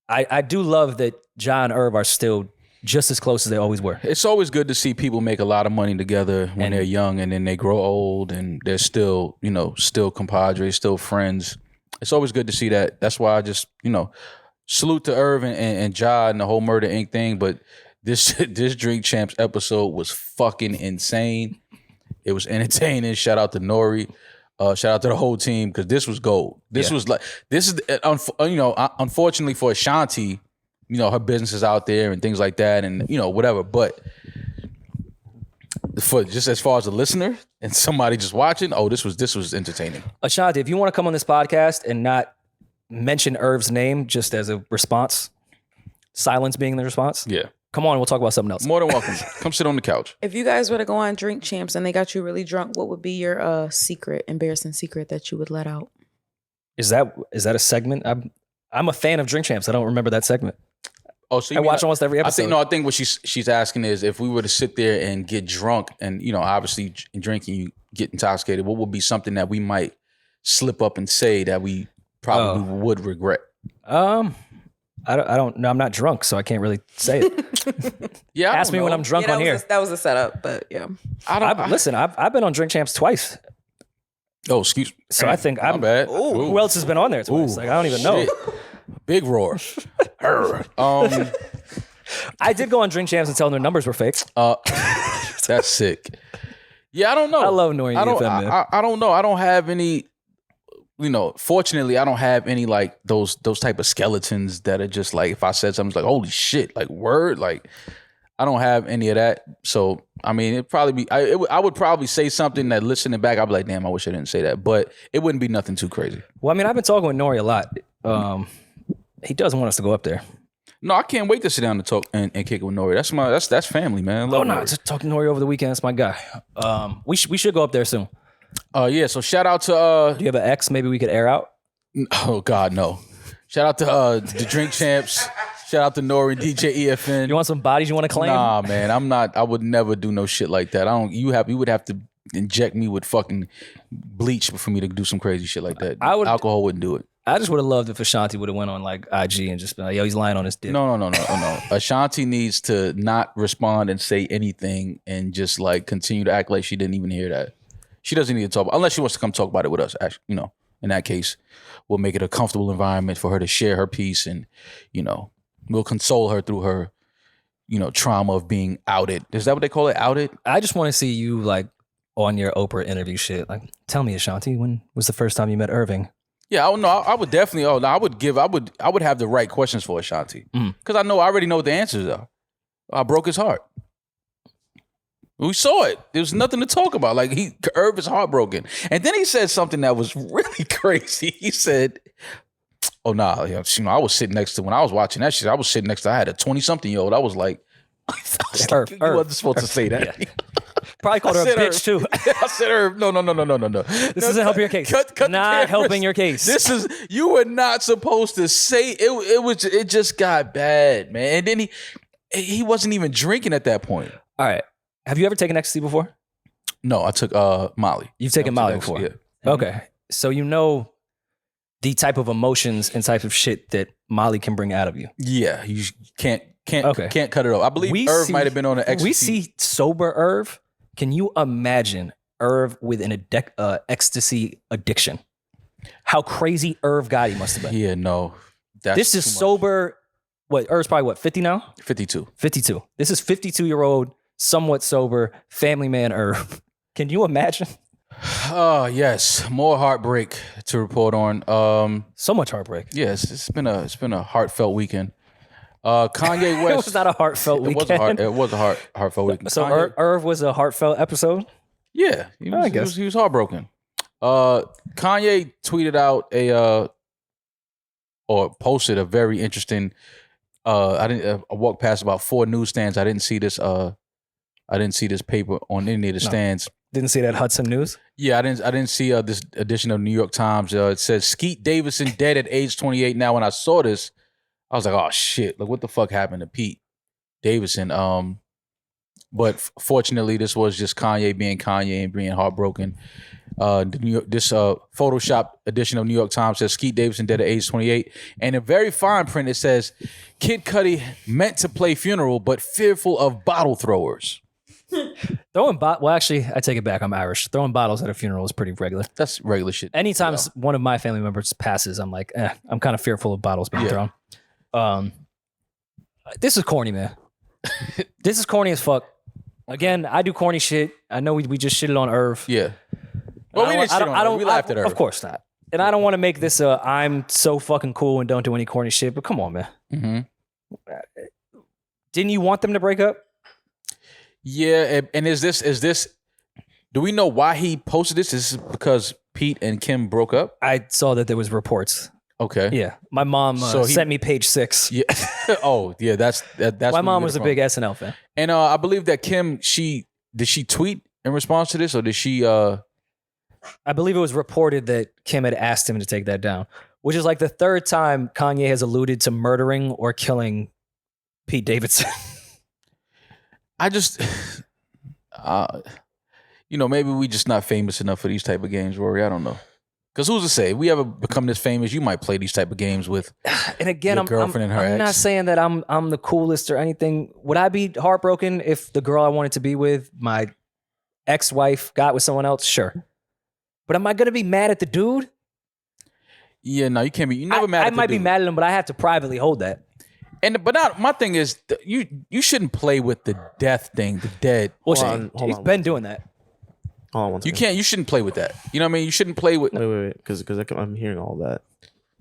I do love that Ja and Irv are still just as close as they always were. It's always good to see people make a lot of money together when they're young and then they grow old and they're still, still compadres, still friends. It's always good to see that. That's why I just, salute to Irv and Ja and the whole Murder Inc. thing. But this Drink Champs episode was fucking insane. It was entertaining. Shout out to Rory. Shout out to the whole team because this was gold. This is unfortunately for Ashanti, her business is out there and things like that and, whatever. But for just as far as a listener and somebody just watching, this was entertaining. Ashanti, if you want to come on this podcast and not mention Irv's name just as a response, silence being the response. Yeah. Come on, we'll talk about something else. More than welcome. Come sit on the couch. If you guys were to go on Drink Champs and they got you really drunk, what would be your embarrassing secret that you would let out? Is that a segment? I'm a fan of Drink Champs. I don't remember that segment. Oh, so I watch almost every episode. I think what she's asking is if we were to sit there and get drunk and, obviously in drinking you get intoxicated, what would be something that we might slip up and say that we probably would regret? I don't know. I'm not drunk, so I can't really say it. Yeah, ask me when I'm drunk on here. That was a setup, but yeah. Listen, I've been on Drink Champs twice. Oh, excuse me. So I think I'm bad. Who else has been on there twice? Like I don't even know. Big roar. I did go on Drink Champs and tell them their numbers were fake. That's sick. Yeah, I don't know. I love knowing I don't know. I don't have any. Fortunately, I don't have any like those type of skeletons that are just like if I said something it's like holy shit, like word, like I don't have any of that. So I mean, it'd probably be I would probably say something that listening back I'd be like, damn, I wish I didn't say that, but it wouldn't be nothing too crazy. Well, I mean, I've been talking with Nori a lot. He doesn't want us to go up there. No, I can't wait to sit down and talk and kick it with Rory. That's family, man. I Oh love no, Rory. just talking to Rory over the weekend. That's my guy. We should go up there soon. Yeah. So shout out to Do you have an ex? Maybe we could air out. oh God, no. Shout out to the Drink Champs. Shout out to Nori, DJ EFN. You want some bodies you want to claim? Nah, man, I'm not. I would never do no shit like that. You would have to inject me with fucking bleach for me to do some crazy shit like that. Alcohol wouldn't do it. I just would have loved if Ashanti would have went on like IG and just been like, yo, he's lying on his dick. No. Ashanti needs to not respond and say anything and just like continue to act like she didn't even hear that. She doesn't need to talk unless she wants to come talk about it with us. Actually, in that case, we'll make it a comfortable environment for her to share her piece, and we'll console her through her, trauma of being outed. Is that what they call it? Outed? I just want to see you like on your Oprah interview shit. Like, tell me, Ashanti, when was the first time you met Irving? Yeah, I would definitely. I would have the right questions for Ashanti because I already know what the answers are. I broke his heart. We saw it. There was nothing to talk about. Like Irv is heartbroken, and then he said something that was really crazy. He said, "Oh nah, I was sitting next to when I was watching that shit. I was sitting next to. I had a 20-something-year-old. I was like, you wasn't supposed to say that." Yeah. Probably called her a bitch too. I said her. No. This isn't helping your case. Cut not helping your case. You were not supposed to say it. It just got bad, man. And then he wasn't even drinking at that point. All right. Have you ever taken ecstasy before? No, I took Molly. You've taken Molly before? Yeah. Okay. So you know the type of emotions and type of shit that Molly can bring out of you. Yeah, you can't Okay. cut it off. I believe Irv might have been on an ecstasy. We see sober Irv. Can you imagine Irv with an ecstasy addiction? How crazy Irv Gotti must have been. Yeah, no. This is sober. What, Irv's probably 50 now? 52. 52. This is 52-year-old, somewhat sober, family man Irv. Can you imagine? Oh, yes. More heartbreak to report on. So much heartbreak. Yes, it's been a hearttvealt weekend. Kanye West. It was not a heartfelt weekend. It was a heartfelt weekend. So Irv was a heartfelt episode? Yeah, he was heartbroken. Kanye tweeted out or posted a very interesting. I walked past about 4 newsstands. I didn't see this paper on any of the stands. Didn't see that Hudson News? Yeah, I didn't see this edition of New York Times. It says Skeet Davidson dead at age 28. Now, when I saw this, I was like, oh shit! Like, what the fuck happened to Pete Davidson? But fortunately, this was just Kanye being Kanye and being heartbroken. This Photoshop edition of New York Times says Skeet Davidson dead at age 28, and in very fine print it says Kid Cudi meant to play funeral but fearful of bottle throwers. Well, actually, I take it back. I'm Irish. Throwing bottles at a funeral is pretty regular. That's regular shit. Anytime one of my family members passes, I'm like, I'm kind of fearful of bottles being thrown. This is corny, man. This is corny as fuck. Again, I do corny shit. I know we just shitted on Irv. Yeah. Well, we didn't shit on Irv. We laughed at Irv. Of course not. And I don't want to make this I'm so fucking cool and don't do any corny shit, but come on, man. Mm-hmm. Didn't you want them to break up? Yeah, and is this? Do we know why he posted this? Is this because Pete and Kim broke up? I saw that there was reports. Okay. Yeah, my mom sent me page 6. Yeah. Oh, yeah. That's. My mom was a big SNL fan, and I believe that Kim. Did she tweet in response to this, or did she? I believe it was reported that Kim had asked him to take that down, which is like the 3rd time Kanye has alluded to murdering or killing Pete Davidson. I just, maybe we just not famous enough for these type of games, Rory. I don't know. Because who's to say? If we ever become this famous, you might play these type of games with and again, your girlfriend and her I'm ex. not saying that I'm the coolest or anything. Would I be heartbroken if the girl I wanted to be with, my ex-wife, got with someone else? Sure. But am I going to be mad at the dude? Yeah, no, you can't be. You never mad at the dude. I might be mad at him, but I have to privately hold that. My thing is, you shouldn't play with the death thing, the dead. Well, he's been doing that. Hold on one second. You shouldn't play with that. You know what I mean? You shouldn't play with. Wait, because I'm hearing all that.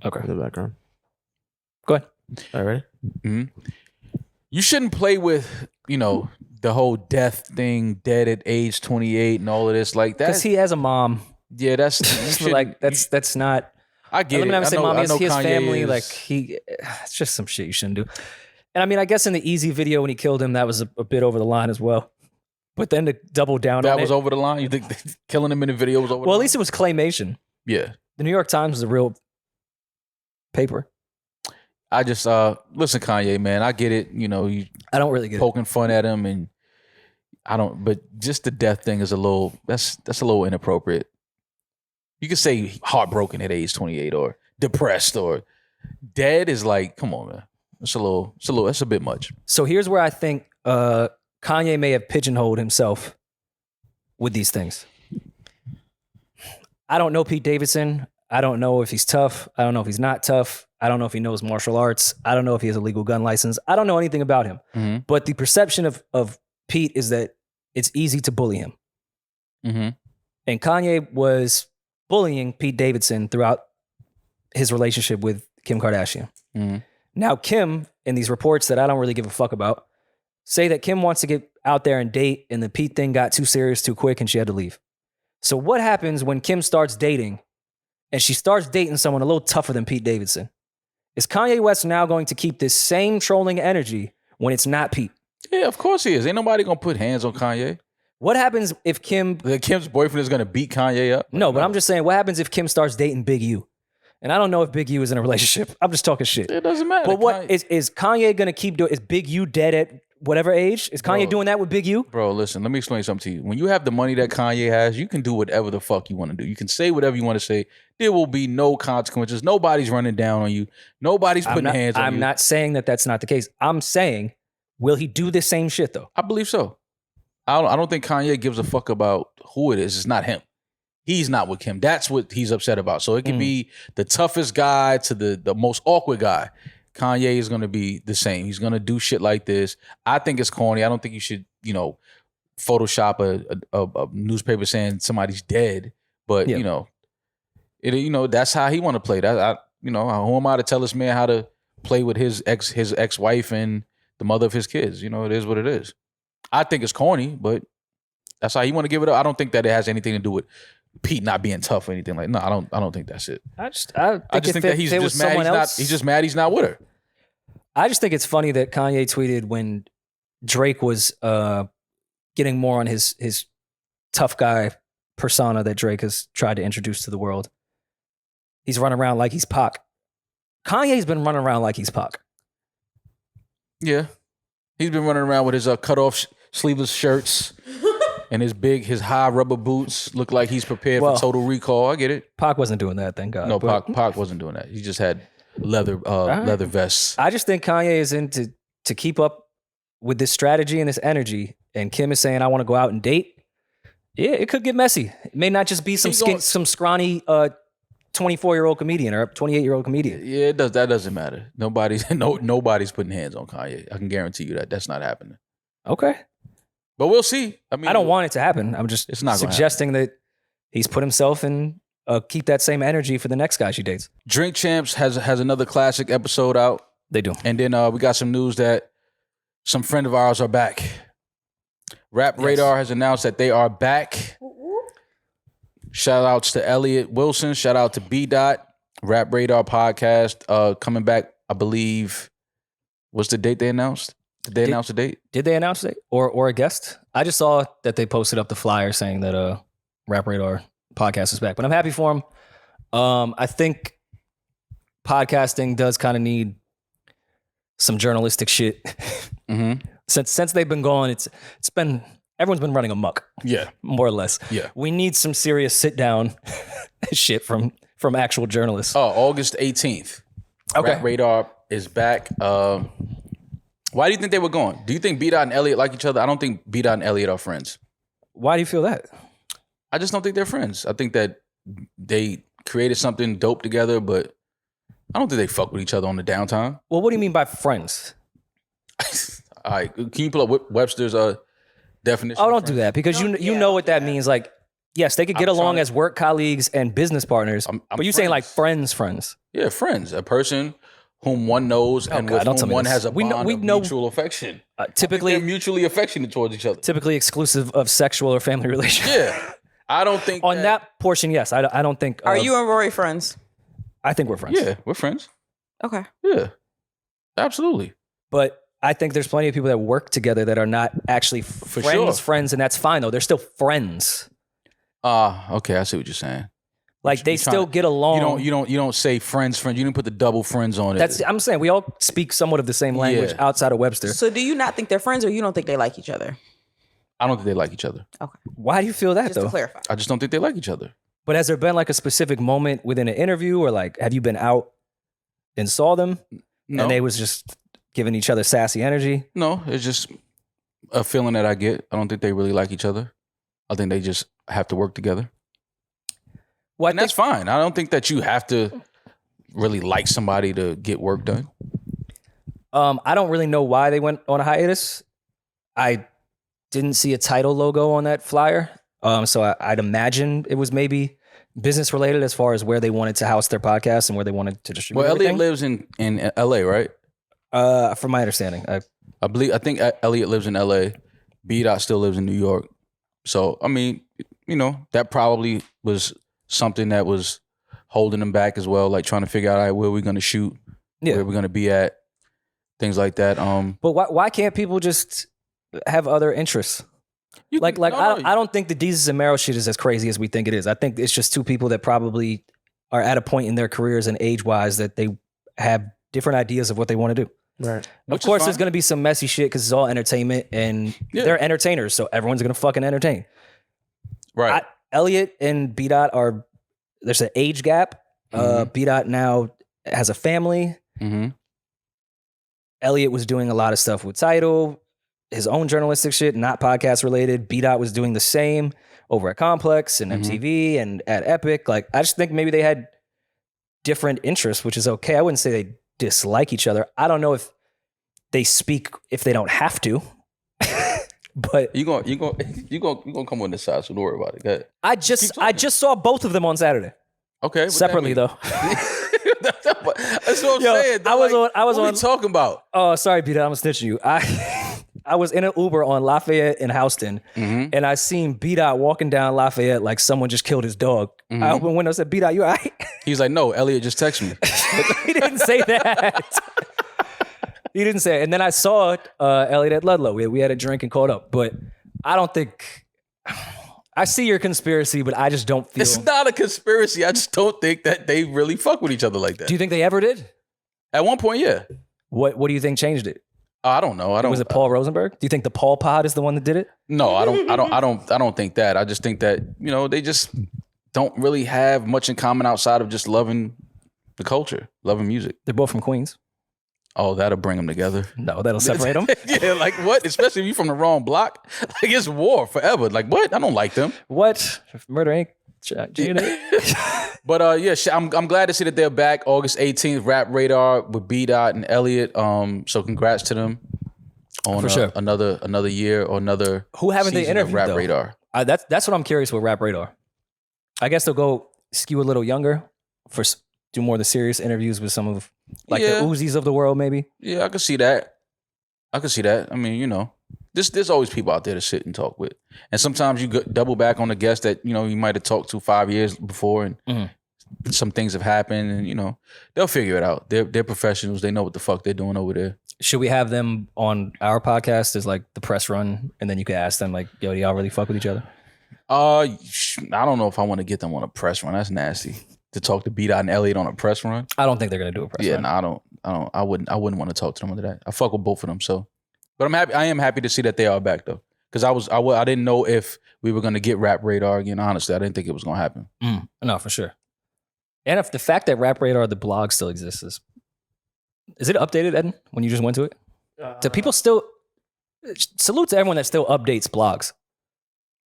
Okay. In the background. Go ahead. All right. Mm-hmm. You shouldn't play with, the whole death thing, dead at age 28 and all of this like that. Because he has a mom. Yeah, that's like that's not. I get it. I'm saying mom, he has Kanye family. is, Like it's just some shit you shouldn't do. And I mean, I guess in the Easy video when he killed him, that was a bit over the line as well. But then to double down That on was it. over the line? You think killing him in the video was over the line? Well, at least it was claymation. Yeah. The New York Times was a real paper. I just, listen, Kanye, man, I get it. You know, you I don't really get it. poking fun at him and I don't, but just the death thing is that's a little inappropriate. You could say heartbroken at age 28 or depressed or dead is like, come on, man. That's a bit much. So here's where I think Kanye may have pigeonholed himself with these things. I don't know Pete Davidson. I don't know if he's tough. I don't know if he's not tough. I don't know if he knows martial arts. I don't know if he has a legal gun license. I don't know anything about him. Mm-hmm. But the perception of Pete is that it's easy to bully him. Mm-hmm. And Kanye was bullying Pete Davidson throughout his relationship with Kim Kardashian. Mm-hmm. Now, Kim, in these reports that I don't really give a fuck about, say that Kim wants to get out there and date, and the Pete thing got too serious too quick and she had to leave. So what happens when Kim starts dating and she starts dating someone a little tougher than Pete Davidson? Is Kanye West now going to keep this same trolling energy when it's not Pete? Yeah, of course he is. Ain't nobody gonna put hands on Kanye. What happens if Kim's boyfriend is gonna beat Kanye up? No, but I'm just saying, what happens if Kim starts dating Big U? And I don't know if Big U is in a relationship. I'm just talking shit. It doesn't matter. But what is Kanye gonna keep doing? Is Big U dead at whatever age? Is Kanye doing that with Big U? Bro, listen, let me explain something to you. When you have the money that Kanye has, you can do whatever the fuck you want to do. You can say whatever you want to say. There will be no consequences. Nobody's running down on you. Nobody's putting hands on you. I'm not saying that that's not the case. I'm saying, will he do the same shit though? I believe so. I don't think Kanye gives a fuck about who it is. It's not him. He's not with Kim. That's what he's upset about. So it could be the toughest guy to the most awkward guy. Kanye is going to be the same. He's going to do shit like this. I think it's corny. I don't think you should, Photoshop a newspaper saying somebody's dead. But, that's how he want to play. Who am I to tell this man how to play with his ex-wife and the mother of his kids? It is what it is. I think it's corny, but that's how he want to give it up. I don't think that it has anything to do with Pete not being tough or anything like. No, I don't think that's it. I just think that he's just mad. He's just mad he's not with her. I just think it's funny that Kanye tweeted when Drake was getting more on his tough guy persona that Drake has tried to introduce to the world. He's running around like he's Pac. Kanye's been running around like he's Pac. Yeah, he's been running around with his cut off sleeveless shirts. And his high rubber boots look like he's prepared for Total Recall. I get it. Pac wasn't doing that, thank God. No, Pac wasn't doing that. He just had leather vests. I just think Kanye is in to keep up with this strategy and this energy. And Kim is saying, I want to go out and date. Yeah, it could get messy. It may not just be some scrawny 24-year-old comedian or 28-year-old comedian. Yeah, it does. That doesn't matter. Nobody's putting hands on Kanye. I can guarantee you that. That's not happening. Okay. But we'll see. I mean, I don't want it to happen. I'm just suggesting that he's put himself in, keep that same energy for the next guy she dates. Drink Champs has another classic episode out. They do. And then we got some news that some friend of ours are back. Rap Radar has announced that they are back. Shout outs to Elliot Wilson. Shout out to B. Dot. Rap Radar podcast coming back, I believe. What's the date they announced? Did they announce the date? Did they announce the date? Or a guest? I just saw that they posted up the flyer saying that Rap Radar podcast is back. But I'm happy for them. I think podcasting does kind of need some journalistic shit. Mm-hmm. Since they've been gone, it's been everyone's been running amok. Yeah. More or less. Yeah. We need some serious sit down shit from actual journalists. Oh, August 18th. Okay. Rap Radar is back. Why do you think they were gone? Do you think B. Dot and Elliot like each other? I don't think B. Dot and Elliot are friends. Why do you feel that? I just don't think they're friends. I think that they created something dope together, but I don't think they fuck with each other on the downtime. Well, what do you mean by friends? All right, can you pull up Webster's definition? Oh, don't do that because you know what that means. Like, yes, they could get along as work colleagues and business partners, but you're saying like friends. Yeah, friends. A person whom one knows and with whom one has a bond of mutual affection. Typically, they're mutually affectionate towards each other. Typically exclusive of sexual or family relations. Yeah. I don't think on that portion, yes. I don't think. Are you and Rory friends? I think we're friends. Yeah, we're friends. Okay. Yeah, absolutely. But I think there's plenty of people that work together that are not actually friends, and that's fine though. They're still friends. Okay, I see what you're saying. Like they still get along. You don't say friends. You didn't put the double friends on it. I'm saying we all speak somewhat of the same language outside of Webster. So do you not think they're friends, or you don't think they like each other? I don't think they like each other. Okay. Why do you feel that Just though? to clarify. I just don't think they like each other. But has there been like a specific moment within an interview, or like have you been out and saw them No. and they was just giving each other sassy energy? No, it's just a feeling that I get. I don't think they really like each other. I think they just have to work together. Well, And that's fine. I don't think that you have to really like somebody to get work done. I don't really know why they went on a hiatus. I didn't see a title logo on that flyer. So I'd imagine it was maybe business related as far as where they wanted to house their podcast and where they wanted to distribute Well, everything. Elliot lives in LA, right? From my understanding. I think Elliot lives in LA. B-Dot still lives in New York. So, I mean, that probably was something that was holding them back as well, like trying to figure out, all right, where we're going to shoot, where we're going to be at, things like that. But why can't people just have other interests? I don't think the Jesus and Mero shit is as crazy as we think it is. I think it's just two people that probably are at a point in their careers and age-wise that they have different ideas of what they want to do. Right. Of course, there's going to be some messy shit because it's all entertainment and they're entertainers, so everyone's going to fucking entertain. Right. Elliot and B-Dot there's an age gap. B-Dot now has a family. Mm-hmm. Elliot was doing a lot of stuff with Tidal, his own journalistic shit, not podcast related. B-Dot was doing the same over at Complex and MTV and at Epic. Like, I just think maybe they had different interests, which is okay. I wouldn't say they dislike each other. I don't know if they speak if they don't have to. But you gonna come on this side, so don't worry about it. Go ahead. I just saw both of them on Saturday. Okay. Separately though. That's what I'm saying. I was on what are you talking about? Oh, sorry, Peter, I'm snitching you. I was in an Uber on Lafayette in Houston, and I seen B-Dot walking down Lafayette like someone just killed his dog. I opened the window and said, B-Dot, you all right? He's like, no, Elliot just texted me. He didn't say that. He didn't say it. And then I saw Elliot at Ludlow. We had a drink and caught up. But I don't think... I see your conspiracy, but I just don't feel... It's not a conspiracy. I just don't think that they really fuck with each other like that. Do you think they ever did? At one point, yeah. What do you think changed it? I don't know. Was it Paul Rosenberg? Do you think the Paul Pod is the one that did it? No, I don't think that. I just think that, they just don't really have much in common outside of just loving the culture, loving music. They're both from Queens. Oh, that'll bring them together. No, that'll separate them. Yeah, like what? Especially if you're from the wrong block. Like it's war forever. Like what? I don't like them. What? Murder Inc. But I'm glad to see that they're back August 18th. Rap Radar with B-Dot and Elliot. So congrats to them on For sure. another year or another. Who haven't they season of interviewed? Rap though? Radar. That's what I'm curious with Rap Radar. I guess they'll go skew a little younger do more of the serious interviews with some of the Uzis of the world, maybe. Yeah, I can see that. I mean, there's always people out there to sit and talk with, and sometimes you double back on the guest that you might have talked to 5 years before, and some things have happened, and they'll figure it out. They're professionals. They know what the fuck they're doing over there. Should we have them on our podcast as like the press run, and then you could ask them like, "Yo, do y'all really fuck with each other?" I don't know if I want to get them on a press run. That's nasty. To talk to B-Dot and Elliot on a press run. I don't think they're gonna do a press run. No, I wouldn't want to talk to them under that. I fuck with both of them. So, but I'm happy. I am happy to see that they are back though, because I didn't know if we were gonna get Rap Radar again. Honestly, I didn't think it was gonna happen. No, for sure. And if the fact that Rap Radar, the blog, still exists, is it updated, Eddin? When you just went to it, do people still? Salute to everyone that still updates blogs.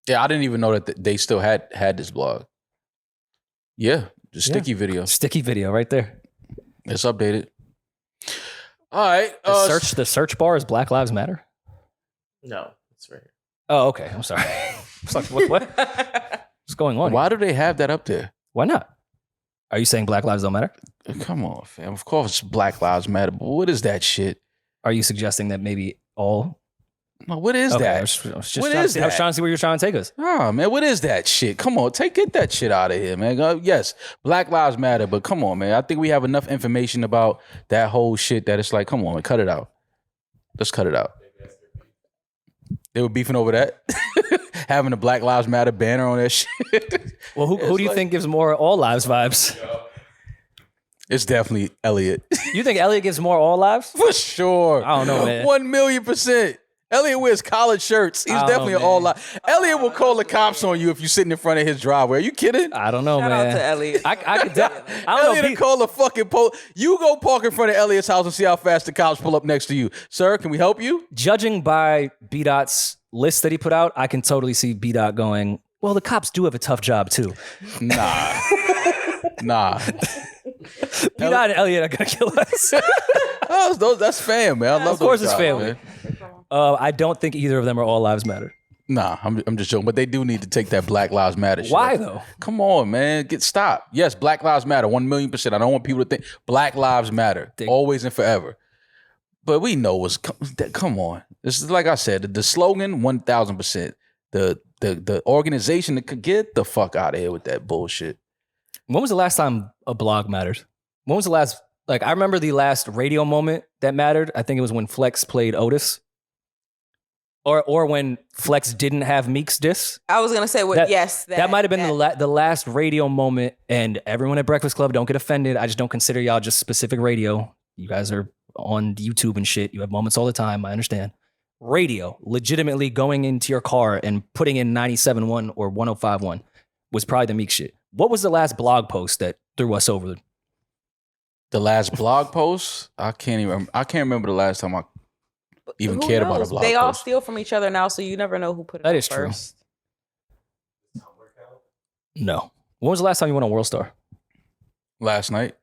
Yeah, I didn't even know that they still had this blog. Yeah. The sticky video. Sticky video right there. It's updated. All right. The search bar is Black Lives Matter? No, it's right here. Oh, okay. I'm sorry. What? What's going on? Why do they have that up there? Why not? Are you saying Black Lives don't matter? Come on, fam. Of course Black Lives Matter, but what is that shit? Are you suggesting that maybe all... No, what is that? I was What is that? I was trying to see where you're trying to take us. Oh, man, what is that shit? Come on, get that shit out of here, man. Yes, Black Lives Matter, but come on, man. I think we have enough information about that whole shit that it's like, come on, man, cut it out. Let's cut it out. They were beefing over that. Having a Black Lives Matter banner on that shit. Well, who do you think gives more all lives vibes? It's definitely Elliot. You think Elliot gives more all lives? For sure. I don't know, man. 1,000,000%. Elliot wears collared shirts. He's definitely an all live. Elliot will call the cops on you if you're sitting in front of his driveway. Are you kidding? I don't know, Shout man. out to Elliot. I don't Elliot know. will call the fucking You go park in front of Elliot's house and see how fast the cops pull up next to you. Sir, can we help you? Judging by B-Dot's list that he put out, I can totally see B-Dot going, well, the cops do have a tough job too. Nah. B-Dot and Elliot are going to kill us. That's fam, man. I love Of course those it's guys, family. man. I don't think either of them are all lives matter. Nah, I'm just joking. But they do need to take that Black Lives Matter shit. Why though? Come on, man. Stop. Yes, Black Lives Matter. 1,000,000%. I don't want people to think Black Lives Matter. Always and forever. But we know come on. This is like I said, the slogan, 1,000%. The organization that could get the fuck out of here with that bullshit. When was the last time a blog mattered? When was the last, I remember the last radio moment that mattered. I think it was when Flex played Otis. Or when Flex didn't have Meek's diss. I was gonna say, that might have been the last radio moment. And everyone at Breakfast Club, don't get offended. I just don't consider y'all just specific radio. You guys are on YouTube and shit. You have moments all the time. I understand. Radio, legitimately going into your car and putting in 97.1 or 105.1 was probably the Meek shit. What was the last blog post that threw us over? The last blog post? I can't remember the last time I even cared about a blog post. They all steal from each other now, so you never know who put it That up is true. first. No. When was the last time you went on World Star? Last night.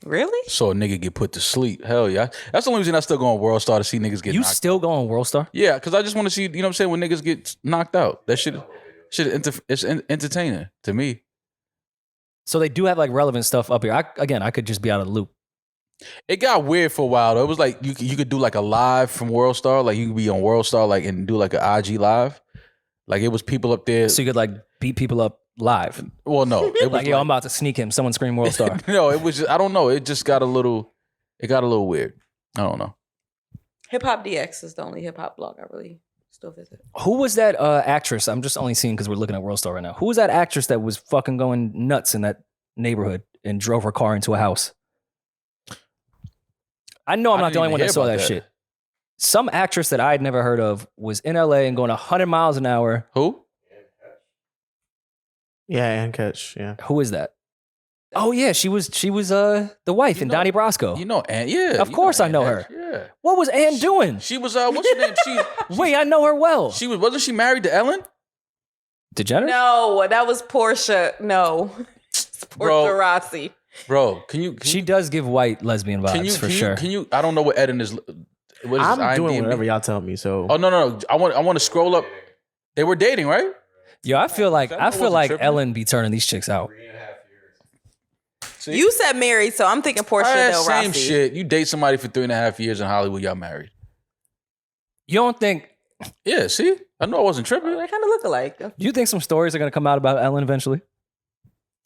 Really? Saw a nigga get put to sleep. Hell yeah. That's the only reason I still go on World Star, to see niggas get You knocked still go on World Star? Yeah, because I just want to see, you know what I'm saying, when niggas get knocked out. That shit it's entertaining to me. So they do have relevant stuff up here. I could just be out of the loop. It got weird for a while though. It was like you could do a live from World Star, like you could be on World Star and do an IG live. Like it was people up there. So you could beat people up live. Well, no, it was yo, I'm about to sneak him. Someone scream World Star. No, it was just, I don't know. It just got a little weird. I don't know. Hip Hop DX is the only hip hop blog I really still visit. Who was that actress? I'm just only seeing because we're looking at World Star right now. Who was that actress that was fucking going nuts in that neighborhood and drove her car into a house? I know I'm not the only one that saw that shit. Some actress that I had never heard of was in LA and going 100 miles an hour. Who? Yeah, Ann Ketch. Yeah. Who is that? Oh yeah, she was the wife in Donnie Brasco. You know Ann, yeah. Of course I know her. Yeah. What was Ann doing? She was what's her name? Wait, I know her well. Wasn't she married to Ellen? DeGeneres? No, that was Portia. No. It's Portia Rossi. Bro, She does give white lesbian vibes for sure. Can you? I don't know what Eddin is. What is I'm doing IMDb? whatever y'all tell me. So. Oh no! I want to scroll up. They were dating, right? Yo, I feel like tripping. Ellen be turning these chicks out. See? You said married, so I'm thinking Portia Del Rossi. Same shit. You date somebody for 3.5 years in Hollywood, y'all married. You don't think? Yeah. See, I know I wasn't tripping. They kind of look alike. Do you think some stories are gonna come out about Ellen eventually?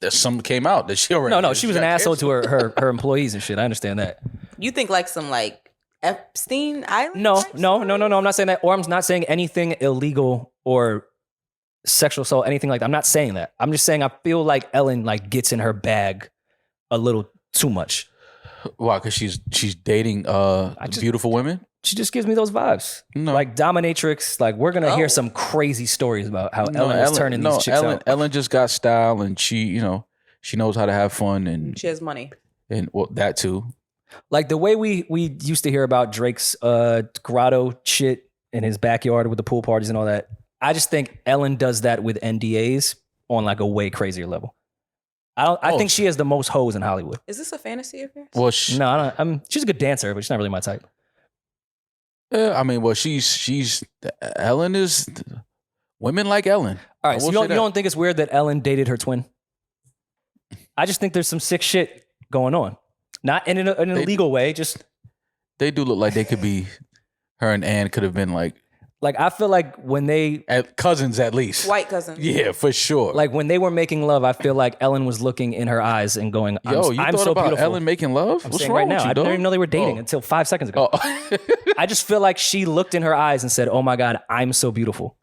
That some came out that she already. No, she was an asshole to her employees and shit. I understand that. You think some Epstein Island? No. I'm not saying that, or I'm not saying anything illegal or sexual assault, anything like that. I'm not saying that. I'm just saying I feel like Ellen gets in her bag a little too much. Why? Because she's dating beautiful women. She just gives me those vibes. No. Like dominatrix. We're gonna hear some crazy stories about how Ellen is turning these chicks out. Ellen just got style, and she knows how to have fun, and She has money. and that too. Like the way we used to hear about Drake's grotto shit in his backyard with the pool parties and all that. I just think Ellen does that with NDAs on a way crazier level. I think she has the most hoes in Hollywood. Is this a fantasy of yours? Well, No, I don't, she's a good dancer, but she's not really my type. yeah, I mean, well, she's Ellen is women like Ellen. All right, so you don't think it's weird that Ellen dated her twin? I just think there's some sick shit going on. Not in an illegal way, just... They do look like they could be, her and Ann could have been Like, I feel like when they Cousins, at least. White cousins. Yeah, for sure. like when they were making love, I feel like Ellen was looking in her eyes and going, I'm you thought thought about beautiful. Ellen making love? I'm What's saying wrong right with now. you, I dog? didn't even know they were dating until 5 seconds ago. Oh. I just feel like she looked in her eyes and said, "Oh my God, I'm so beautiful."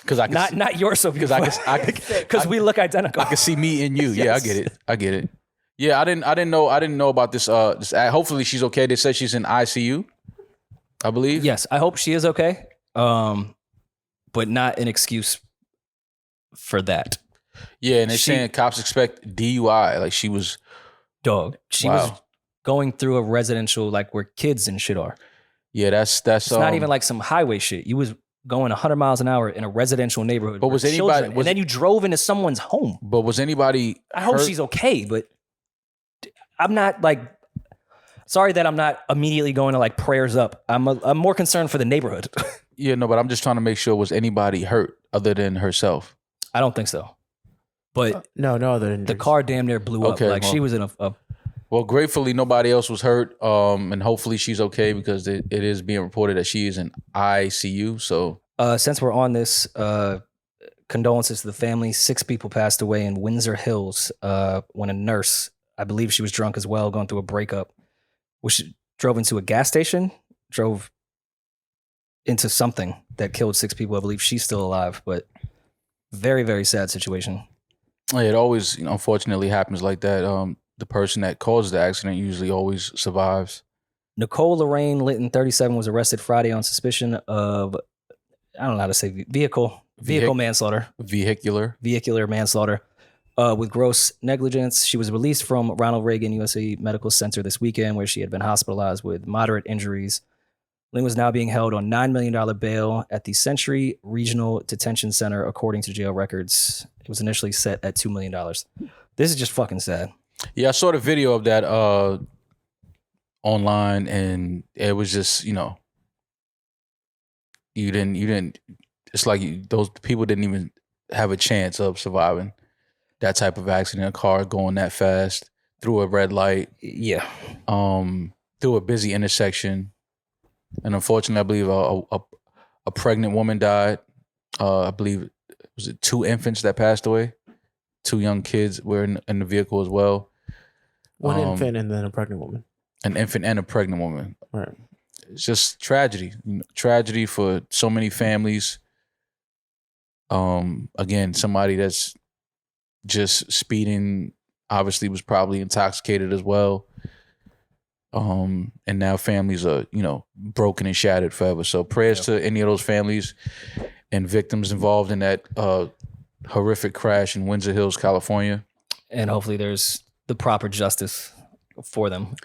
Because I can Not you're so beautiful. Because we look identical. I can see me in you. Yeah, I get it. Yeah, I didn't know about this. Hopefully she's okay. They said she's in ICU, I believe. Yes, I hope she is okay. But not an excuse for that. Yeah, and they're saying cops expect DUI. Like she was She was going through a residential, like where kids and shit are. Yeah, that's It's not even like some highway shit. You was going 100 miles an hour in a residential neighborhood. But was anybody? And then you drove into someone's home. But was anybody? I hope hurt? she's okay, but I'm not like. Sorry that I'm not immediately going to like prayers up. I'm more concerned for the neighborhood. Yeah, no, but I'm just trying to make sure, was anybody hurt other than herself? I don't think so. But no other than the car damn near blew up. Like she was in a well, gratefully nobody else was hurt, and hopefully she's okay because it is being reported that she is in ICU. So since we're on this, condolences to the family. 6 people passed away in Windsor Hills when a nurse, I believe she was drunk as well, going through a breakup, which drove into a gas station, drove into something that killed 6 people. I believe she's still alive, but very, very sad situation. it always, unfortunately happens like that. The person that caused the accident usually always survives. Nicole Lorraine Litton, 37, was arrested Friday on suspicion of, I don't know how to say, vehicle manslaughter. Vehicular manslaughter with gross negligence. She was released from Ronald Reagan USA Medical Center this weekend, where she had been hospitalized with moderate injuries. Lynn was now being held on $9 million bail at the Century Regional Detention Center, according to jail records. It was initially set at $2 million. This is just fucking sad. Yeah, I saw the video of that online, and it was just, you didn't. It's like those people didn't even have a chance of surviving that type of accident. A car going that fast through a red light, Yeah. through a busy intersection, and unfortunately, I believe a pregnant woman died. I believe was it 2 infants that passed away. 2 young kids were in the vehicle as well. One infant and then a pregnant woman. An infant and a pregnant woman. Right. It's just tragedy. Tragedy for so many families. Again, somebody that's just speeding obviously was probably intoxicated as well. And now families are, broken and shattered forever. So prayers to any of those families and victims involved in that horrific crash in Windsor Hills, California. And hopefully there's the proper justice for them.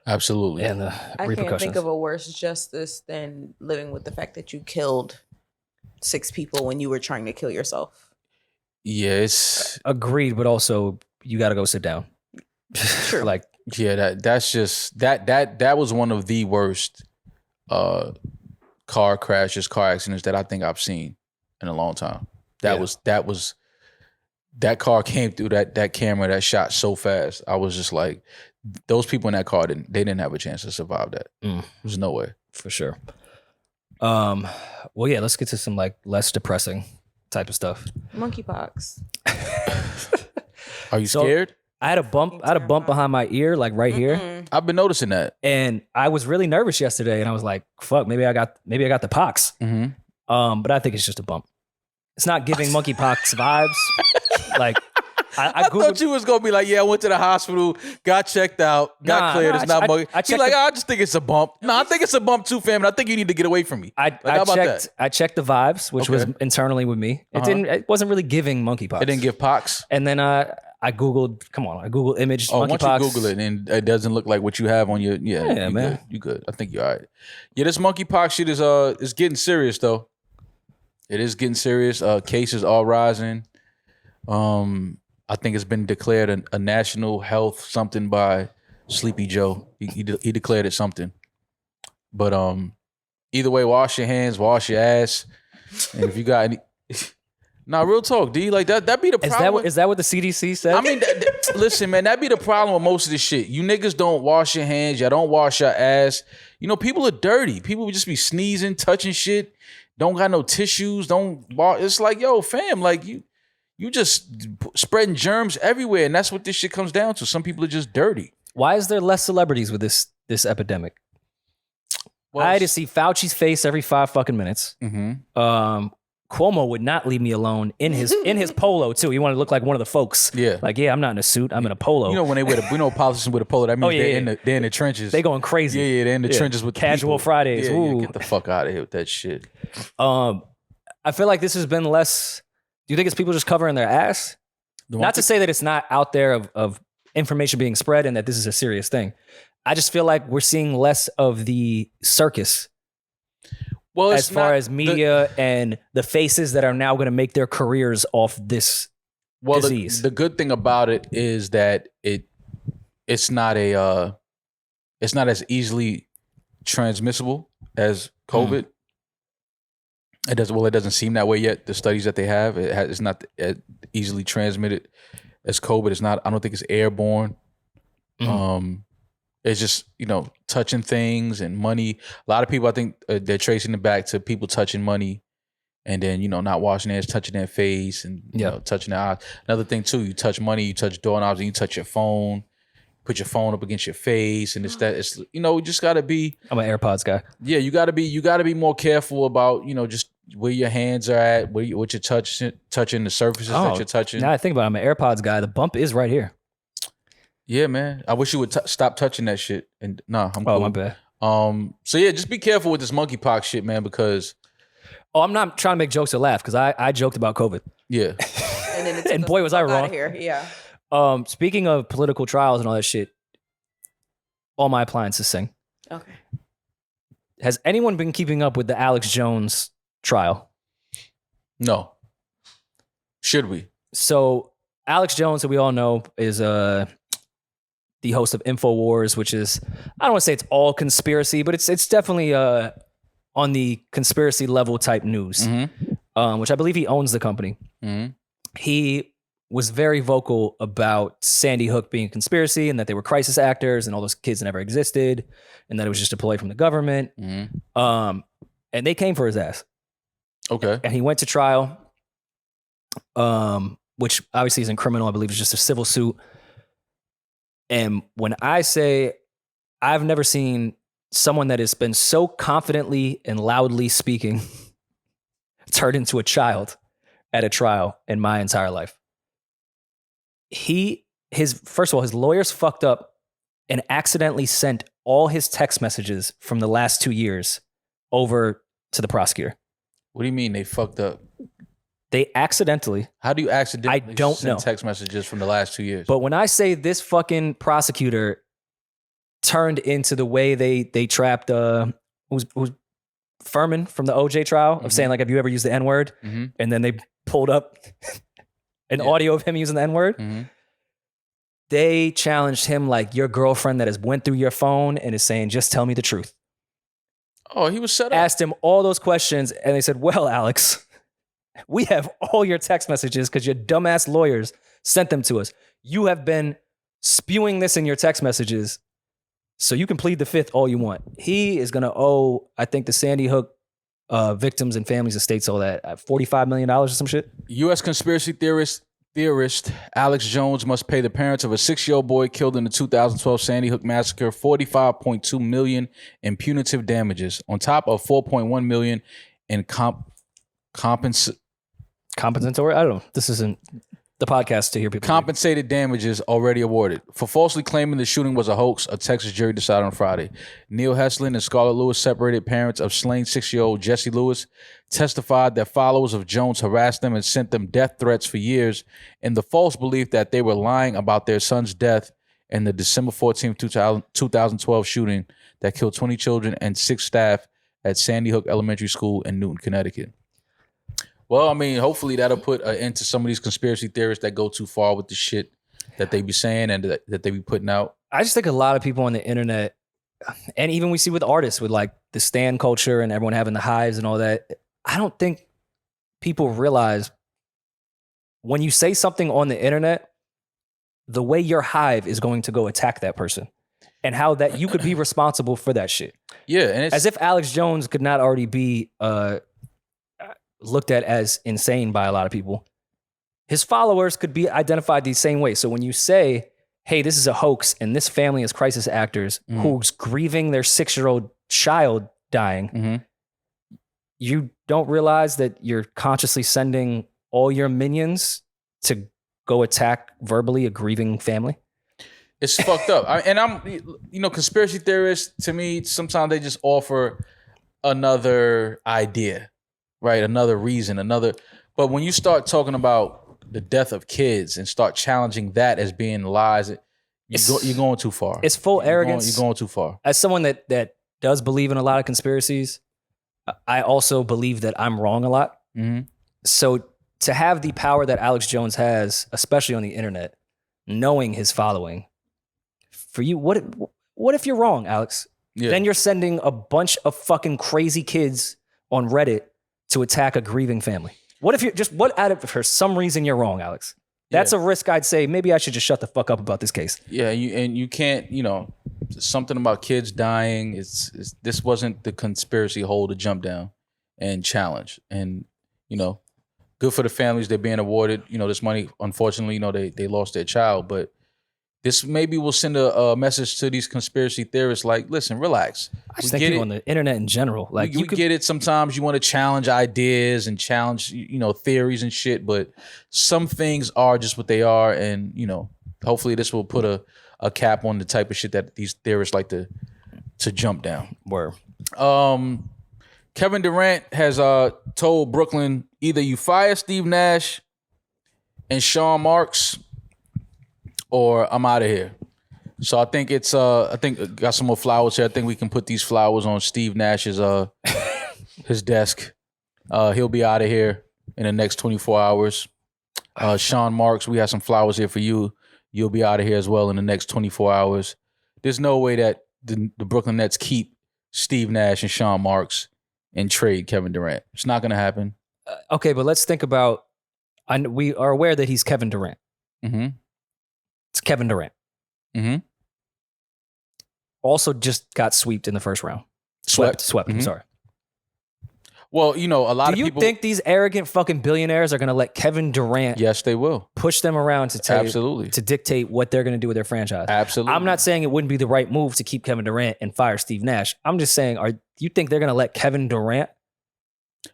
Absolutely. And the I repercussions. can't think of a worse justice than living with the fact that you killed 6 people when you were trying to kill yourself. Yes. Agreed, but also you got to go sit down. Sure. Like, yeah, that's just that was one of the worst car crashes, car accidents that I think I've seen in a long time. That car came through that camera that shot so fast. I was just like, those people in that car didn't have a chance to survive that. There's no way. for sure. Well, yeah, let's get to some like less depressing type of stuff. Monkeypox. Are you scared? I had a bump behind my ear, like right here. I've been noticing that. And I was really nervous yesterday, and I was like, fuck, maybe I got the pox. Mm-hmm. But I think it's just a bump. It's not giving monkeypox vibes. Like I thought you was gonna be like, yeah, I went to the hospital, got checked out, got cleared. It's not monkey. He's like, I just think it's a bump. No, I think it's a bump too, fam. And I think you need to get away from me. I checked the vibes, which was internally with me. It wasn't really giving monkeypox. It didn't give pox. And then I Googled image monkeypox. Once you Google it and it doesn't look like what you have on your man. Good. You good. I think you're all right. Yeah, this monkeypox shit is getting serious though. It is getting serious. Cases are rising. I think it's been declared a national health something by Sleepy Joe. He declared it something. But either way, wash your hands, wash your ass, and if you got any. Nah, real talk, D. Like that be the problem. Is that what the CDC said? I mean, listen, man, that be the problem with most of this shit. You niggas don't wash your hands. Y'all don't wash your ass. You know, people are dirty. People just be sneezing, touching shit. Don't got no tissues. It's like, yo, fam, like you just spreading germs everywhere. And that's what this shit comes down to. Some people are just dirty. Why is there less celebrities with this epidemic? Well, I had to see Fauci's face every 5 fucking minutes. Mm-hmm. Cuomo would not leave me alone in his polo too. He wanted to look like one of the folks. Yeah, like I'm not in a suit. I'm in a polo. You know when they wear politicians with a polo, that means they're in the trenches. They going crazy. Yeah, they're in the trenches with casual Fridays. Yeah, get the fuck out of here with that shit. I feel like this has been less. Do you think it's people just covering their ass? Not to say that it's not out there of information being spread and that this is a serious thing. I just feel like we're seeing less of the circus. Well, as far as media and the faces that are now going to make their careers off this disease. The good thing about it is that it's not as easily transmissible as COVID. It doesn't seem that way yet. The studies that they have, it's not as easily transmitted as COVID. It's not. I don't think it's airborne. It's just, touching things and money. A lot of people, I think, they're tracing it back to people touching money and then, not washing their hands, touching their face and touching their eyes. Another thing, too, you touch money, you touch doorknobs, and you touch your phone, put your phone up against your face. And it's you just got to be. I'm an AirPods guy. Yeah, you got to be more careful about, just where your hands are at, what you're touching, the surfaces that you're touching. Now I think about it, I'm an AirPods guy. The bump is right here. Yeah, man. I wish you would stop touching that shit. And I'm cool. Oh, my bad. So yeah, just be careful with this monkeypox shit, man, because. Oh, I'm not trying to make jokes or laugh because I joked about COVID. Yeah. And boy, was I wrong. Here. Yeah. Speaking of political trials and all that shit, all my appliances sing. Okay. Has anyone been keeping up with the Alex Jones trial? No. Should we? So Alex Jones, who we all know, is the host of InfoWars, which is, I don't want to say it's all conspiracy, but it's definitely on the conspiracy level type news, which I believe he owns the company. Mm-hmm. He was very vocal about Sandy Hook being a conspiracy and that they were crisis actors and all those kids never existed and that it was just a ploy from the government. Mm-hmm. And they came for his ass. Okay. And he went to trial, which obviously isn't criminal. I believe it's just a civil suit. And when I say I've never seen someone that has been so confidently and loudly speaking turned into a child at a trial in my entire life. First of all, his lawyers fucked up and accidentally sent all his text messages from the last 2 years over to the prosecutor. What do you mean they fucked up? They accidentally. How do you accidentally I don't send know. text messages from the last 2 years? But when I say this fucking prosecutor turned into the way they trapped who's Furman from the OJ trial of saying, like, have you ever used the N-word? Mm-hmm. And then they pulled up an audio of him using the N-word. Mm-hmm. They challenged him like your girlfriend that has went through your phone and is saying, just tell me the truth. Oh, he was set up. Asked him all those questions and they said, well, Alex, we have all your text messages because your dumbass lawyers sent them to us. You have been spewing this in your text messages, so you can plead the fifth all you want. He is going to owe, I think, the Sandy Hook victims and families, estates, all that, $45 million or some shit. U.S. conspiracy theorist Alex Jones must pay the parents of a 6-year-old boy killed in the 2012 Sandy Hook massacre $45.2 million in punitive damages, on top of $4.1 million in compensatory. I don't know. This isn't the podcast to hear people. Compensated damages already awarded. For falsely claiming the shooting was a hoax, a Texas jury decided on Friday. Neil Heslin and Scarlett Lewis, separated parents of slain 6-year-old Jesse Lewis, testified that followers of Jones harassed them and sent them death threats for years in the false belief that they were lying about their son's death in the December 14, 2012 shooting that killed 20 children and 6 staff at Sandy Hook Elementary School in Newton, Connecticut. Well, I mean, hopefully that'll put an end to some of these conspiracy theorists that go too far with the shit that they be saying and that they be putting out. I just think a lot of people on the internet, and even we see with artists with like the stan culture and everyone having the hives and all that, I don't think people realize when you say something on the internet, the way your hive is going to go attack that person and how that you could be responsible for that shit. Yeah. And it's, As if Alex Jones could not already be looked at as insane by a lot of people. His followers could be identified the same way. So when you say, hey, this is a hoax and this family is crisis actors who's grieving their 6-year-old child dying, you don't realize that you're consciously sending all your minions to go attack verbally a grieving family? It's fucked up. Conspiracy theorists, to me, sometimes they just offer another idea, right? Another reason, but when you start talking about the death of kids and start challenging that as being lies, you're going too far. It's full arrogance. You're going too far. As someone that does believe in a lot of conspiracies, I also believe that I'm wrong a lot. So to have the power that Alex Jones has, especially on the internet, knowing his following, for you, what if you're wrong, Alex? Yeah. Then you're sending a bunch of fucking crazy kids on Reddit to attack a grieving family. For some reason you're wrong, Alex? That's a risk I'd say maybe I should just shut the fuck up about this case. Yeah, you can't, something about kids dying. This wasn't the conspiracy hole to jump down and challenge. And, good for the families. They're being awarded, this money. Unfortunately, they lost their child, but this maybe will send a message to these conspiracy theorists like, listen, relax. I just think people on the internet in general. Like you get it. Sometimes you want to challenge ideas and challenge, theories and shit, but some things are just what they are. And, hopefully this will put a cap on the type of shit that these theorists like to jump down. Word. Kevin Durant has told Brooklyn, either you fire Steve Nash and Sean Marks, or I'm out of here. So I think got some more flowers here. I think we can put these flowers on Steve Nash's his desk. He'll be out of here in the next 24 hours. Sean Marks, we have some flowers here for you. You'll be out of here as well in the next 24 hours. There's no way that the Brooklyn Nets keep Steve Nash and Sean Marks and trade Kevin Durant. It's not going to happen. Okay, but let's think about, we are aware that he's Kevin Durant. It's Kevin Durant. Also just got swept in the first round. Swept. I'm sorry. Well, a lot of people... Do you think these arrogant fucking billionaires are going to let Kevin Durant... Yes, they will. ...push them around to tell Absolutely. To dictate what they're going to do with their franchise? Absolutely. I'm not saying it wouldn't be the right move to keep Kevin Durant and fire Steve Nash. I'm just saying, do you think they're going to let Kevin Durant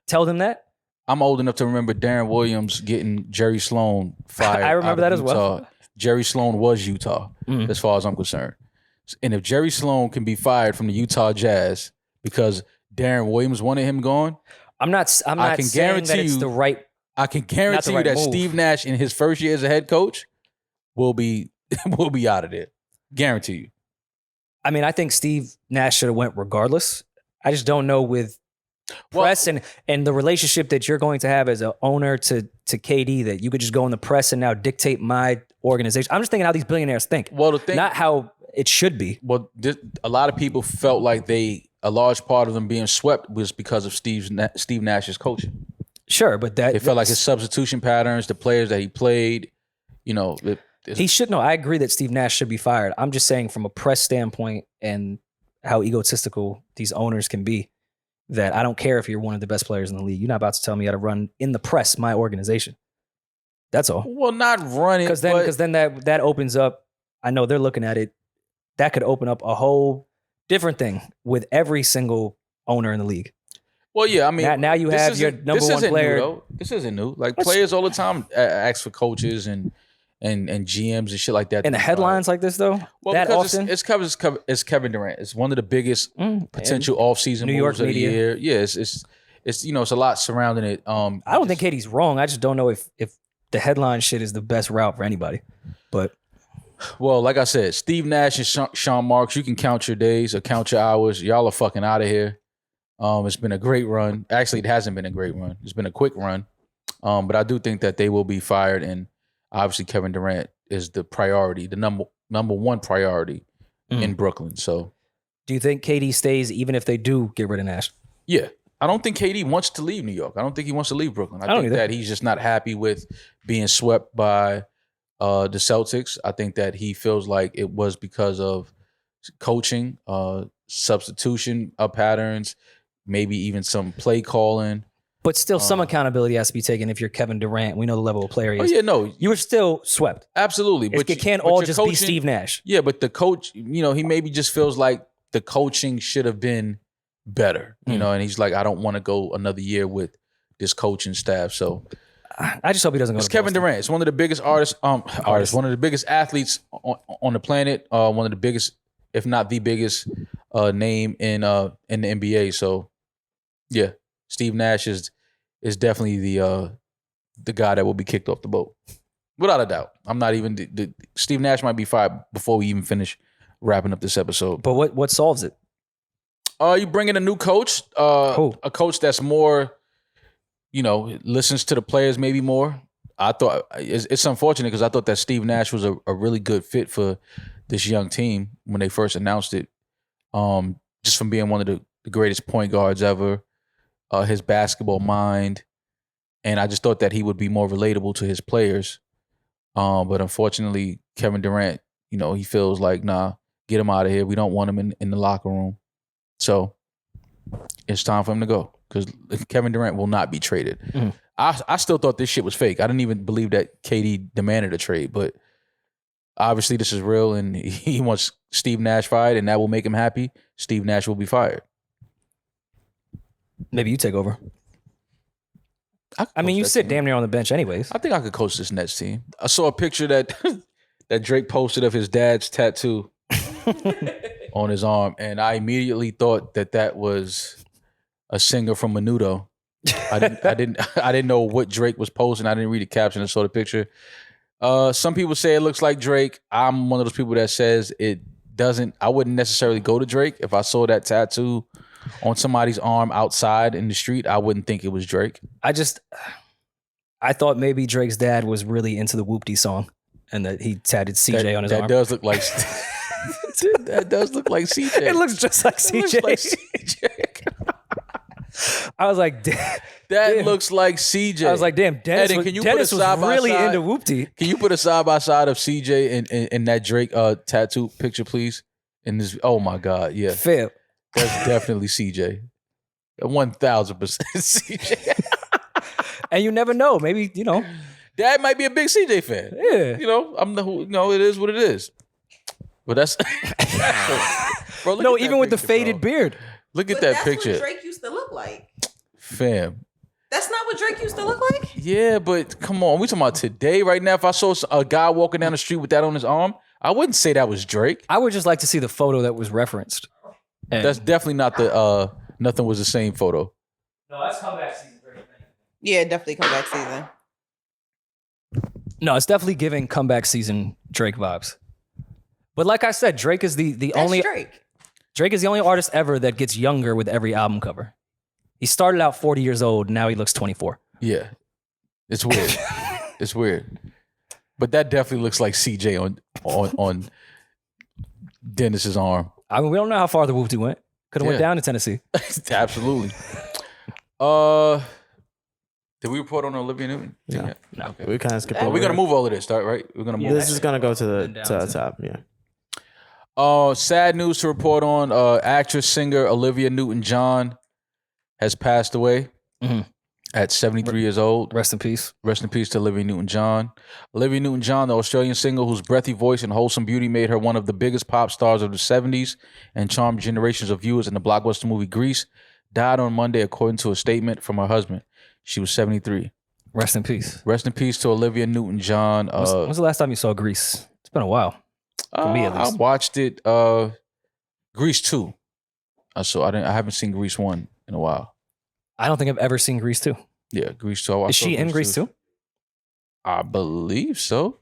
tell them that? I'm old enough to remember Darren Williams getting Jerry Sloan fired. I remember that as Utah. well. Jerry Sloan was Utah, as far as I'm concerned. And if Jerry Sloan can be fired from the Utah Jazz because Darren Williams wanted him gone, I can saying guarantee that it's you, the right... I can guarantee you that move. Steve Nash in his first year as a head coach will be out of there. Guarantee you. I mean, I think Steve Nash should have went regardless. I just don't know with press and the relationship that you're going to have as an owner to KD that you could just go in the press and now dictate my organization. I'm just thinking how these billionaires think. Well, the thing, not how it should be. Well, a lot of people felt like a large part of them being swept was because of Steve Nash's coaching. Sure, but they felt like his substitution patterns, the players that he played, he should know. I agree that Steve Nash should be fired. I'm just saying from a press standpoint and how egotistical these owners can be, that I don't care if you're one of the best players in the league. You're not about to tell me how to run in the press my organization. That's all. Well, not running. Because then that opens up, I know they're looking at it, that could open up a whole different thing with every single owner in the league. Well, yeah, I mean, now you have your number one player. New, though. This isn't new. Like players all the time ask for coaches and GMs and shit like that. In the headlines like this, though, well, that because often it's Kevin Durant. It's one of the biggest potential off-season New York moves of the media. year. Yeah, it's it's a lot surrounding it. I don't think KD's wrong. I just don't know if the headline shit is the best route for anybody. But well, like I said, Steve Nash and Sean Marks, you can count your days or count your hours. Y'all are fucking out of here. It's been a great run. Actually, it hasn't been a great run. It's been a quick run. But I do think that they will be fired, and obviously Kevin Durant is the priority, the number one priority in Brooklyn. So, do you think KD stays even if they do get rid of Nash? Yeah. I don't think KD wants to leave New York. I don't think he wants to leave Brooklyn. I think that he's just not happy with being swept by the Celtics. I think that he feels like it was because of coaching, substitution patterns, maybe even some play calling. But still, some accountability has to be taken if you're Kevin Durant. We know the level of player he Oh is. yeah, no, You were still swept. absolutely. It can't all just be Steve Nash. Yeah, but the coach, he maybe just feels like the coaching should have been better, and he's like, I don't want to go another year with this coaching staff. So I just hope he doesn't go it's to Kevin Boston. Durant. It's one of the biggest artists, one of the biggest athletes on the planet, one of the biggest, if not the biggest, name in the NBA. So yeah, Steve Nash is definitely the guy that will be kicked off the boat, without a doubt. I'm not even Steve Nash might be fired before we even finish wrapping up this episode. But what solves it? You bring in a new coach, a coach that's more, listens to the players maybe more. I thought it's unfortunate because I thought that Steve Nash was a really good fit for this young team when they first announced it. Just from being one of the greatest point guards ever, his basketball mind, and I just thought that he would be more relatable to his players. But unfortunately, Kevin Durant, he feels like, nah, get him out of here. We don't want him in the locker room. So it's time for him to go because Kevin Durant will not be traded. Mm-hmm. I still thought this shit was fake. I didn't even believe that KD demanded a trade, but obviously this is real and he wants Steve Nash fired and that will make him happy. Steve Nash will be fired. Maybe you take over. I mean, you sit damn near on the bench anyways. I think I could coach this Nets team. I saw a picture that that Drake posted of his dad's tattoo on his arm, and I immediately thought that was a singer from Menudo. I didn't know what Drake was posting. I didn't read the caption. I saw the picture. Some people say it looks like Drake. I'm one of those people that says it doesn't. I wouldn't necessarily go to Drake. If I saw that tattoo on somebody's arm outside in the street, I wouldn't think it was Drake. I thought maybe Drake's dad was really into the Whoopty song and that he tatted CJ on his arm. That does look like that does look like CJ. It looks just like CJ. I was like, that looks like CJ. I was like, damn, Dennis, Eddin, can you Dennis put a was side by really side? into Whoopty. Can you put a side by side of CJ and that Drake tattoo picture, please? In this, oh my God, yeah, Fair. that's definitely CJ. 1000% CJ. And you never know. Maybe, Dad might be a big CJ fan. Yeah. It is what it is. But that's bro. No, even with the faded beard. Look at But that that's picture, what Drake used to look like. fam. That's not what Drake used to look like? Yeah, but come on, we talking about today, right now. If I saw a guy walking down the street with that on his arm, I wouldn't say that was Drake. I would just like to see the photo that was referenced. And That's definitely not the nothing was the same photo. no, that's comeback season. Yeah, definitely comeback season. No, it's definitely giving comeback season Drake vibes. But like I said, Drake is the That's only Drake. Drake is the only artist ever that gets younger with every album cover. He started out 40 years old, now he looks 24. Yeah, it's weird. It's weird, but that definitely looks like CJ on Dennis's arm. I mean, we don't know how far the Whoopty went. Could have went Yeah. down to Tennessee. Absolutely. Did we report on Olivia Newton? No. No. Okay. We kind of skip We're over. gonna move all of this, right? We're gonna move. This is gonna go to Then the down to- top. Yeah. Sad news to report on. Actress, singer Olivia Newton-John has passed away Mhm. at 73 years old. Rest in peace. Rest in peace to Olivia Newton-John. Olivia Newton-John, the Australian singer whose breathy voice and wholesome beauty made her one of the biggest pop stars of the 70s and charmed generations of viewers in the blockbuster movie Grease, died on Monday according to a statement from her husband. She was 73. Rest in peace. Rest in peace to Olivia Newton-John. When's the last time you saw Grease? It's been a while. For me, at least. I watched it. Grease 2. I haven't seen Grease 1 in a while. I don't think I've ever seen Grease 2. Yeah, Grease 2. Is she in Grease 2? I believe so.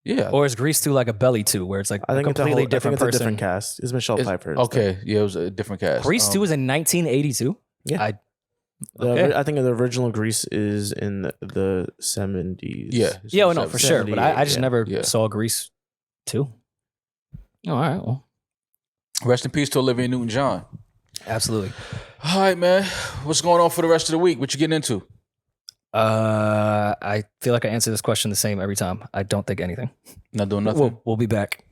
Yeah. Or is Grease 2 like a Belly 2 where it's like I think a it's a completely whole, different I think it's person? a different cast. It's Michelle Pfeiffer. Okay. Yeah, it was a different cast. Grease 2 is in 1982? Yeah. Okay. I think the original Grease is in the 70s. Yeah. Yeah, no, for sure. But I just 78, never yeah. saw Grease 2. All right. Well, Rest in peace to Olivia Newton-John. absolutely. All right, man. What's going on for the rest of the week? What you getting into? I feel like I answer this question the same every time. I don't think anything. Not doing nothing. We'll be back.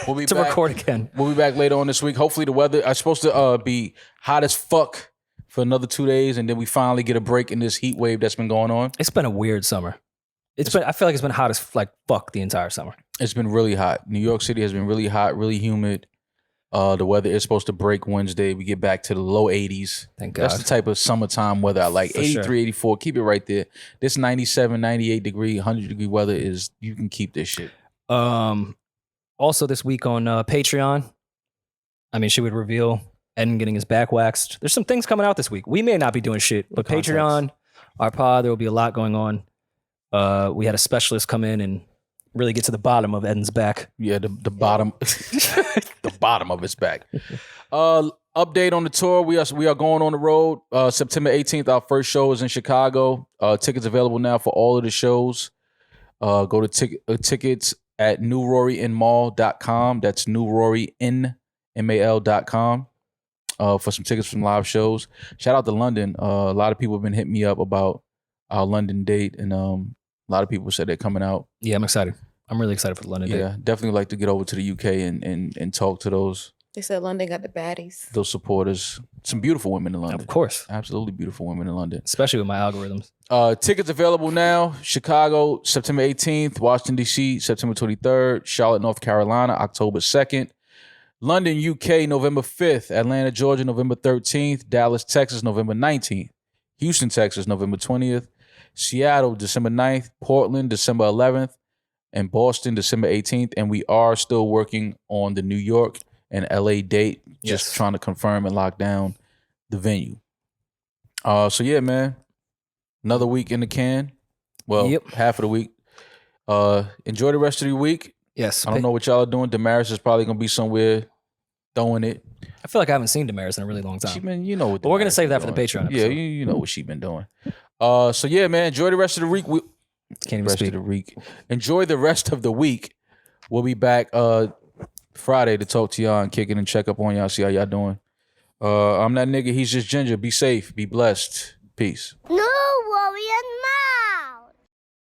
We'll be to back. record again. We'll be back later on this week. Hopefully the weather is supposed to be hot as fuck for another 2 days, and then we finally get a break in this heat wave that's been going on. It's been a weird summer. I feel like it's been hot as like fuck the entire summer. It's been really hot. New York City has been really hot, really humid. The weather is supposed to break Wednesday. We get back to the low 80s. Thank God. That's the type of summertime weather I like. For 83, sure. 84. Keep it right there. This 97, 98 degree, 100 degree weather is, you can keep this shit. Also this week on Patreon, I mean, she would reveal Eddin getting his back waxed. There's some things coming out this week. We may not be doing shit, but Patreon, our pod, there will be a lot going on. We had a specialist come in and really get to the bottom of Eddin's back. Yeah, the bottom, the bottom of his back. Update on the tour. We are going on the road. September 18th, our first show is in Chicago. Tickets available now for all of the shows. Go to tickets at newroryinmall.com. That's newroryinmal.com for some tickets from live shows. Shout out to London. A lot of people have been hitting me up about our London date, and a lot of people said they're coming out. Yeah, I'm excited. I'm really excited for the London date. Yeah, definitely like to get over to the UK and talk to those They said London got the baddies. supporters. Some beautiful women in London. Of course. Absolutely beautiful women in London. Especially with my algorithms. Tickets available now. Chicago, September 18th. Washington, D.C., September 23rd. Charlotte, North Carolina, October 2nd. London, UK, November 5th. Atlanta, Georgia, November 13th. Dallas, Texas, November 19th. Houston, Texas, November 20th. Seattle, December 9th. Portland, December 11th. And Boston, December 18th. And we are still working on the New York and LA date. Just trying to confirm and lock down the venue. So yeah, man. Another week in the can. Well, half of the week. Enjoy the rest of the week. Yes. I don't know what y'all are doing. Demaris is probably gonna be somewhere throwing it. I feel like I haven't seen Demaris in a really long time. She been, you know what. But we're gonna Demaris save been that for the doing. Patreon Yeah, episode. you know what she been doing. So yeah, man. Enjoy the rest of the week. Can't even speak. Enjoy the rest of the week. We'll be back Friday to talk to y'all and kick it and check up on y'all, see how y'all doing. I'm that nigga. He's just Ginger. Be safe. Be blessed. Peace.